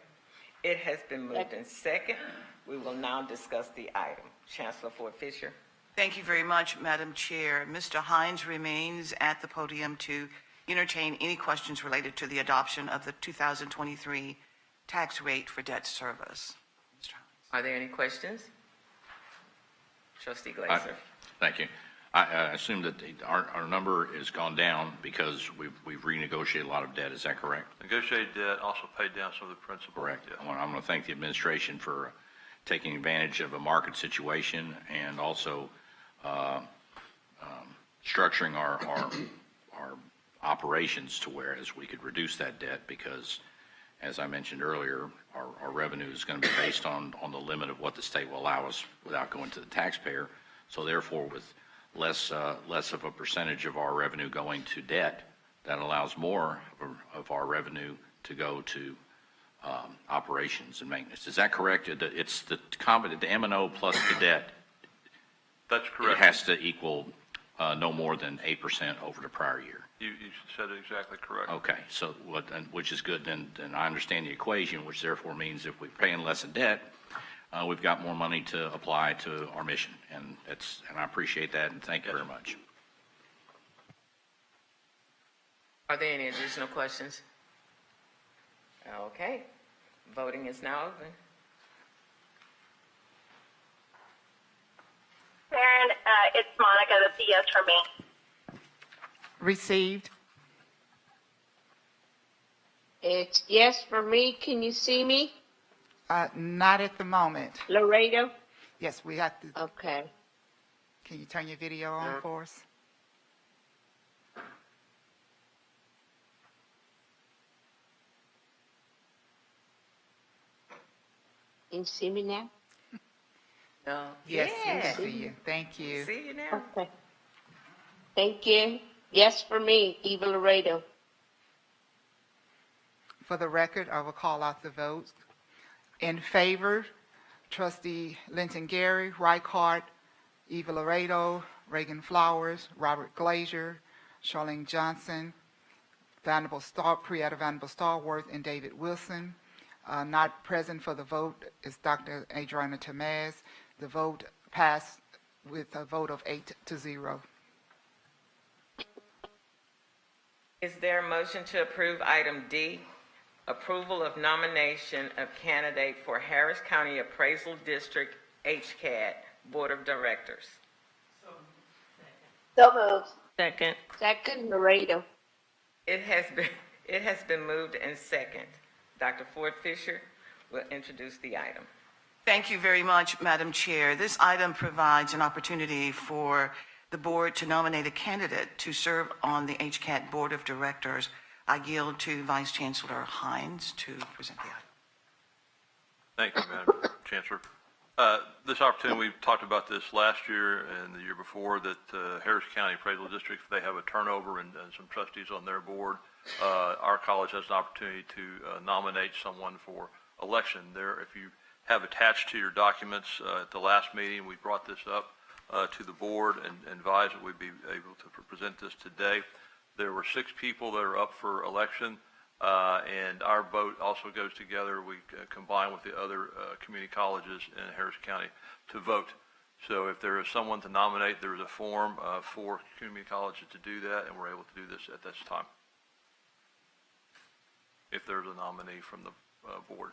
It has been moved in second. We will now discuss the item. Chancellor Ford Fisher. Thank you very much, Madam Chair. Mr. Hines remains at the podium to entertain any questions related to the adoption of the 2023 tax rate for debt service. Mr. Hines. Are there any questions? Trustee Glazer. Thank you. I assume that our number has gone down because we've renegotiated a lot of debt. Is that correct? Negotiated debt, also paid down some of the principal. Correct. Yes. I'm going to thank the administration for taking advantage of a market situation and also structuring our operations to whereas we could reduce that debt because, as I mentioned earlier, our revenue is going to be based on the limit of what the state will allow us without going to the taxpayer. So therefore, with less of a percentage of our revenue going to debt, that allows more of our revenue to go to operations and maintenance. Is that correct? It's the M&O plus the debt. That's correct. It has to equal no more than 8% over the prior year. You said it exactly correct. Okay, so which is good. Then I understand the equation, which therefore means if we're paying less in debt, we've got more money to apply to our mission, and I appreciate that, and thank you very much. Are there any additional questions? Okay, voting is now open. Karen, it's Monica. That's a yes for me. Received. It's yes for me. Can you see me? Not at the moment. Laredo? Yes, we have to. Okay. Can you turn your video on for us? Can you see me now? No. Yes, Yeah. we see you. Thank you. See you now. Okay. Thank you. Yes for me, Eva Laredo. For the record, I will call out the votes. In favor, Trustee Linton Gary, Reichart, Eva Laredo, Reagan Flowers, Robert Glazier, Charlene Johnson, Prieta Vanderbilt Stallworth, and David Wilson. Not present for the vote is Dr. Adriana Tamez. The vote passed with a vote of 8-0. Is there a motion to approve item D, approval of nomination of candidate for Harris County Appraisal District HCAD Board of Directors? So moved. Second. Second, Laredo. It has been moved and second. Dr. Ford Fisher will introduce the item. Thank you very much, Madam Chair. This item provides an opportunity for the board to nominate a candidate to serve on the HCAT Board of Directors. I yield to Vice Chancellor Hines to present the item. Thank you, Madam Chancellor. This opportunity, we talked about this last year and the year before, that Harris County Appraisal District, they have a turnover and some trustees on their board. Our college has an opportunity to nominate someone for election. If you have attached to your documents at the last meeting, we brought this up to the board and advised that we'd be able to present this today. There were 6 people that are up for election, and our vote also goes together. We combine with the other community colleges in Harris County to vote. So if there is someone to nominate, there is a form for community colleges to do that, and we're able to do this at this time. If there's a nominee from the board.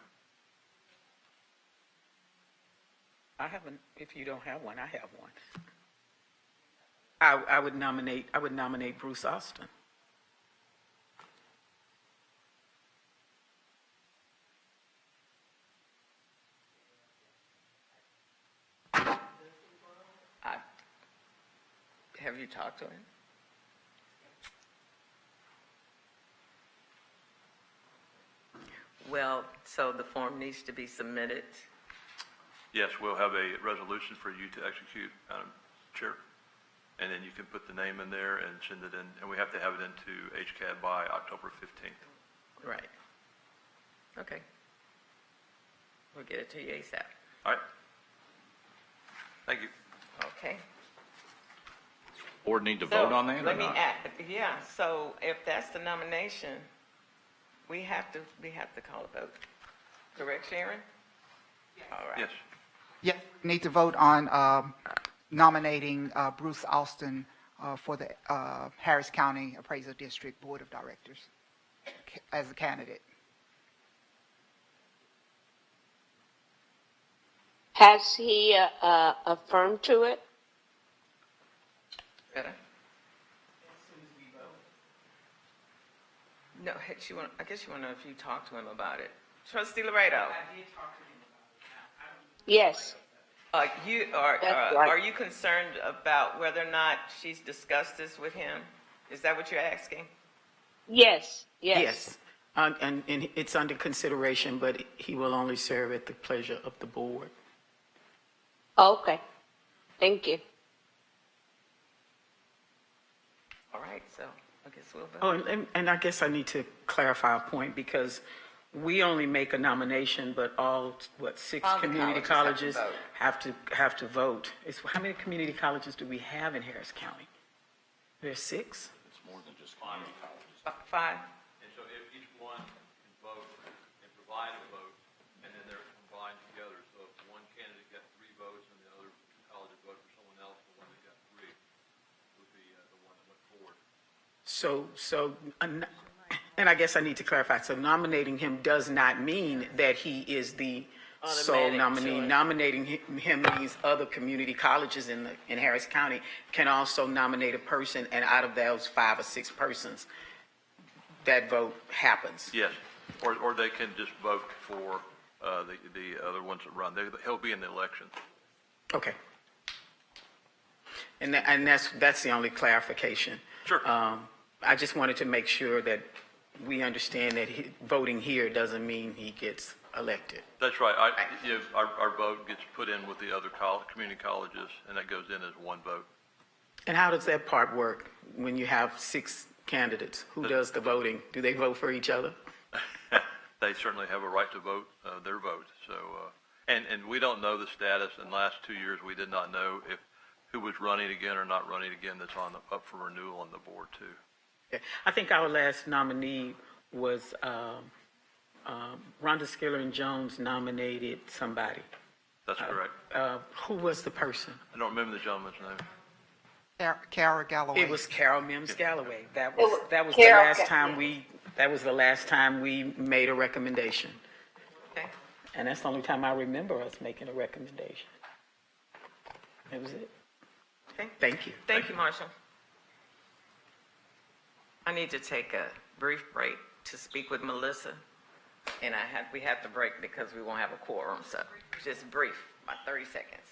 I haven't, if you don't have one, I have one. I would nominate Bruce Austin. Have you talked to him? Well, so the form needs to be submitted. Yes, we'll have a resolution for you to execute, Madam Chair. And then you can put the name in there and send it in, and we have to have it into HCAD by October 15th. Right. Okay. We'll get it to you ASAP. All right. Thank you. Okay. Board need to vote on that or Let me not? add, yeah, so if that's the nomination, we have to call a vote. Correct, Sharon? All right. Yes. Yes, we need to vote on nominating Bruce Austin for the Harris County Appraisal District Board of Directors as a candidate. Has he affirmed to it? Better? No, I guess you want to know if you talked to him about it. Trustee Laredo? Yes. Are That's right. you concerned about whether or not she's discussed this with him? Is that what you're asking? Yes. Yes. And it's under consideration, but he will only serve at the pleasure of the board. Okay. Thank you. All right, so I guess we'll vote. Oh, and I guess I need to clarify a point because we only make a nomination, but all, six All the community colleges colleges have to vote. How many community colleges do we have in Harris County? There's 6? It's more than just community colleges. 5? And so if each one can vote and provide a vote, and then they're combined together. So if one candidate got 3 votes and the other college voted for someone else, the one that got 3 would be the one that went forward. And I guess I need to clarify. So nominating him does not mean that he is the sole Automatic nominee. choice. Nominating him means other community colleges in Harris County can also nominate a person, and out of those 5 or 6 persons, that vote happens. Yes, or they can just vote for the other ones that run. He'll be in the election. Okay. And that's the only clarification. Sure. I just wanted to make sure that we understand that voting here doesn't mean he gets elected. That's right. Our vote gets put in with the other community colleges, and that goes in as one vote. And how does that part work when you have 6 candidates? Who does the voting? Do they vote for each other? They certainly have a right to vote their vote. So, and we don't know the status. In the last 2 years, we did not know who was running again or not running again. That's up for renewal on the board too. Okay. I think our last nominee was Rhonda Skiller and Jones nominated somebody. That's correct. Who was the person? I don't remember the gentleman's name. Carol Galloway. It was Carol Mims Galloway. That It was was the Carol last time the last time we made a recommendation. Okay. And that's the only time I remember us making a recommendation. That was it. Okay. Thank you. Thank you, Marshall. I need to take a brief break to speak with Melissa, and we have to break because we won't have a quorum, so just brief, about 30 seconds.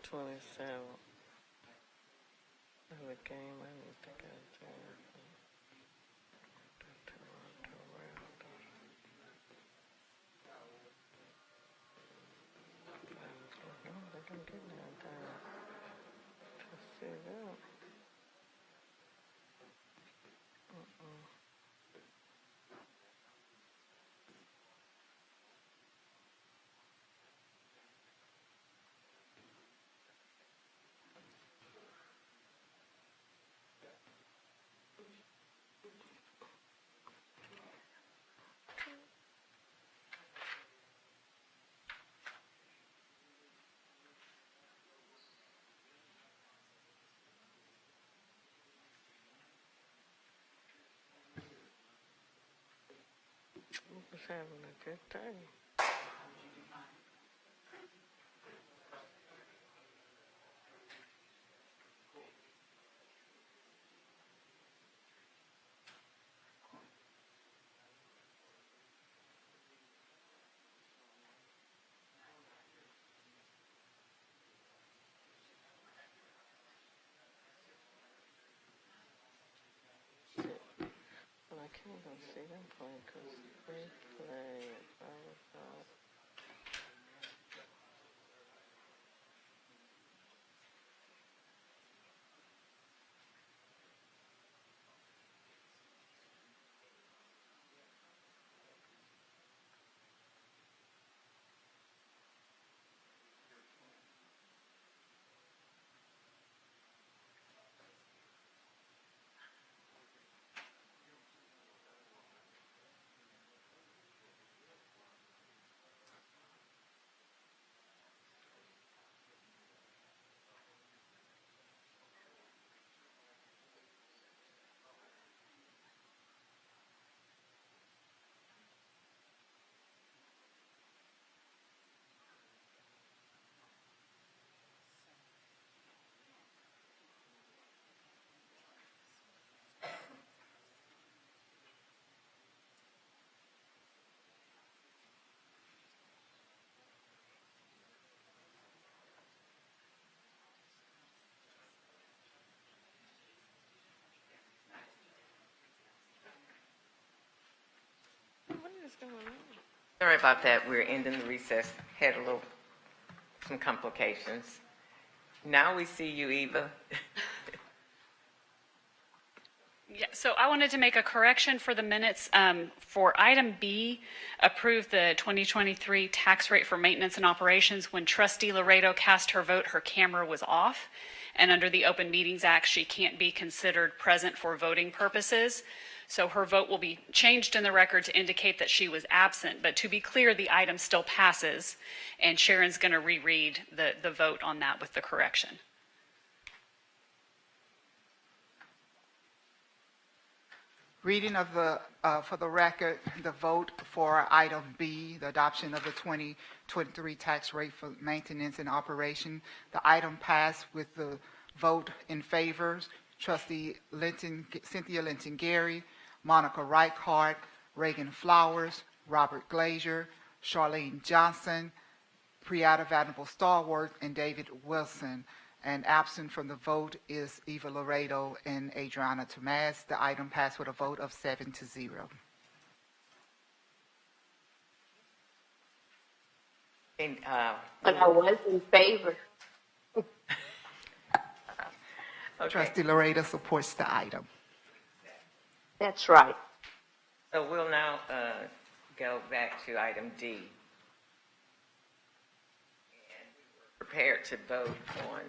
27. The game, I need to go to. They don't get downtown. Let's see that. Was having a good day. But I can't even see them playing because they play at 5 o'clock. What is going on? Sorry about that. We're ending the recess. Had some complications. Now we see you, Eva. Yeah, so I wanted to make a correction for the minutes. For item B, approve the 2023 tax rate for maintenance and operations. When trustee Laredo cast her vote, her camera was off. And under the Open Meetings Act, she can't be considered present for voting purposes. So her vote will be changed in the record to indicate that she was absent. But to be clear, the item still passes. And Sharon's going to reread the vote on that with the correction. Reading of for the record, the vote for item B, the adoption of the 2023 tax rate for maintenance and operation. The item passed with the vote in favor. Trustee Cynthia Linton-Gary, Monica Reichhardt, Reagan Flowers, Robert Glazier, Charlene Johnson, Priyata Vanderbilt Stallworth, and David Wilson. And absent from the vote is Eva Laredo and Adriana Tomaz. The item passed with a vote of 7-0. And, But I was in favor. okay. Trustee Laredo supports the item. That's right. So we'll now go back to item D. Prepared to vote on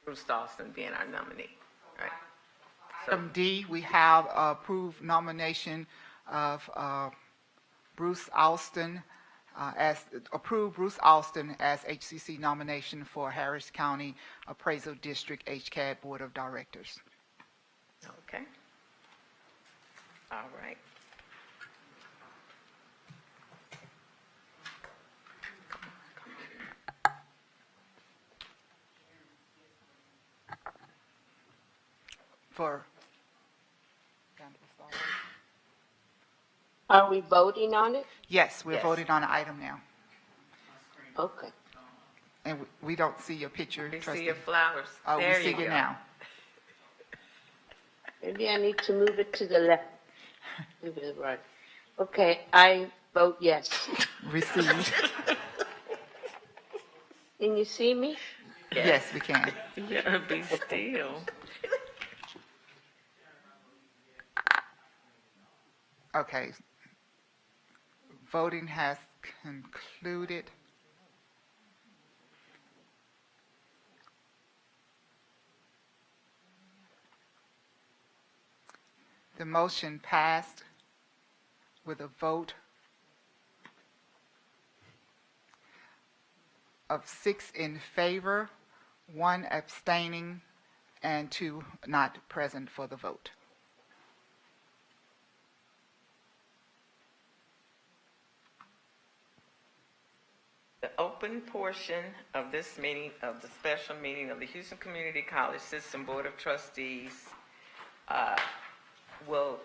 Bruce Dawson being our nominee, right? So, Item D, we have approved nomination of Bruce Alston as HCC nomination for Harris County Appraisal District HCAD Board of Directors. okay. All right. For Are we voting on it? yes, we're Yes. voting on the item now. Okay. And we don't see your picture, We see trustee. your flowers. Oh, we There see you it go. now. Maybe I need to move it to the left. Move it right. Okay, I vote yes. Received. Can you see me? Yes, we can. You gotta be still. Okay. Voting has concluded. The motion passed with a vote of 6 in favor, 1 abstaining, and 2 not present for the vote. The open portion of this meeting, of the special meeting of the Houston Community College System Board of Trustees, will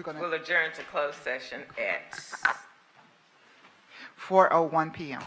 will adjourn to closed session at 4:01 p.m.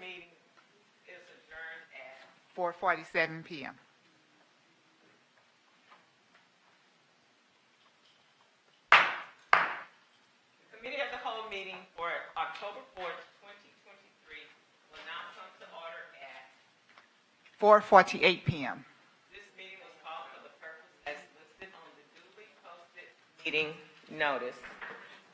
meeting is adjourned at 4:47 p.m. The Committee of the Whole meeting for October 4th, 2023 will now come to order at 4:48 p.m. This meeting was called for the purpose as listed on the duly posted meeting notice.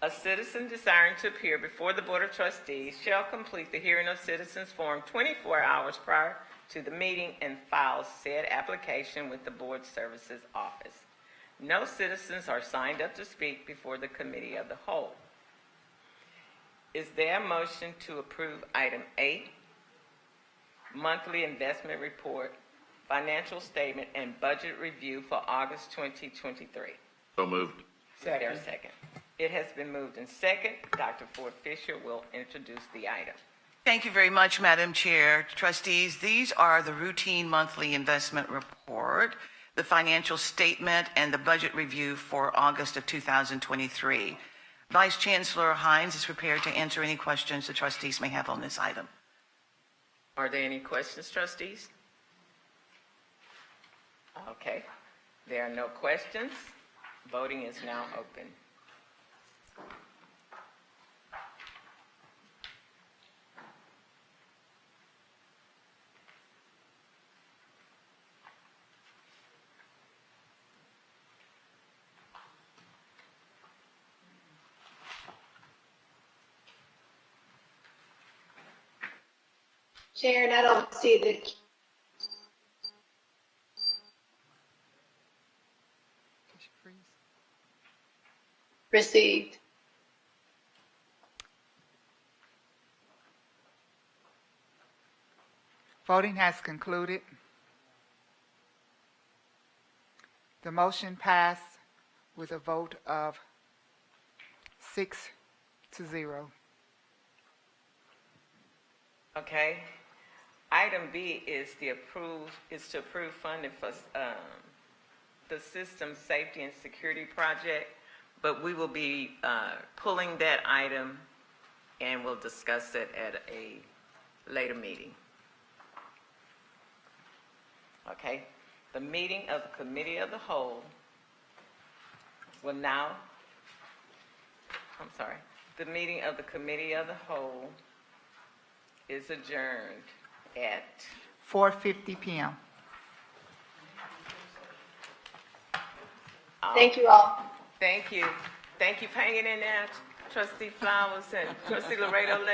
A citizen desiring to appear before the Board of Trustees shall complete the hearing of citizens form 24 hours prior to the meeting and file said application with the Board Services Office. No citizens are signed up to speak before the Committee of the Whole. Is there a motion to approve item 8, monthly investment report, financial statement, and budget review for August 2023? So moved. Is there a second? It has been moved and second. Dr. Ford Fisher will introduce the item. Thank you very much, Madam Chair. Trustees, these are the routine monthly investment report, the financial statement, and the budget review for August of 2023. Vice Chancellor Hines is prepared to answer any questions the trustees may have on this item. Are there any questions, trustees? Okay. There are no questions. Voting is now open. Sharon, I don't see the received. Voting has concluded. The motion passed with a vote of 6-0. Okay. Item B is to approve funding for the system safety and security project, but we will be pulling that item and we'll discuss it at a later meeting. Okay. The meeting of the Committee of the Whole will now, the meeting of the Committee of the Whole is adjourned at 4:50 p.m. Thank you all. Thank you. Thank you for hanging in there, Trustee Flowers and Trustee Laredo.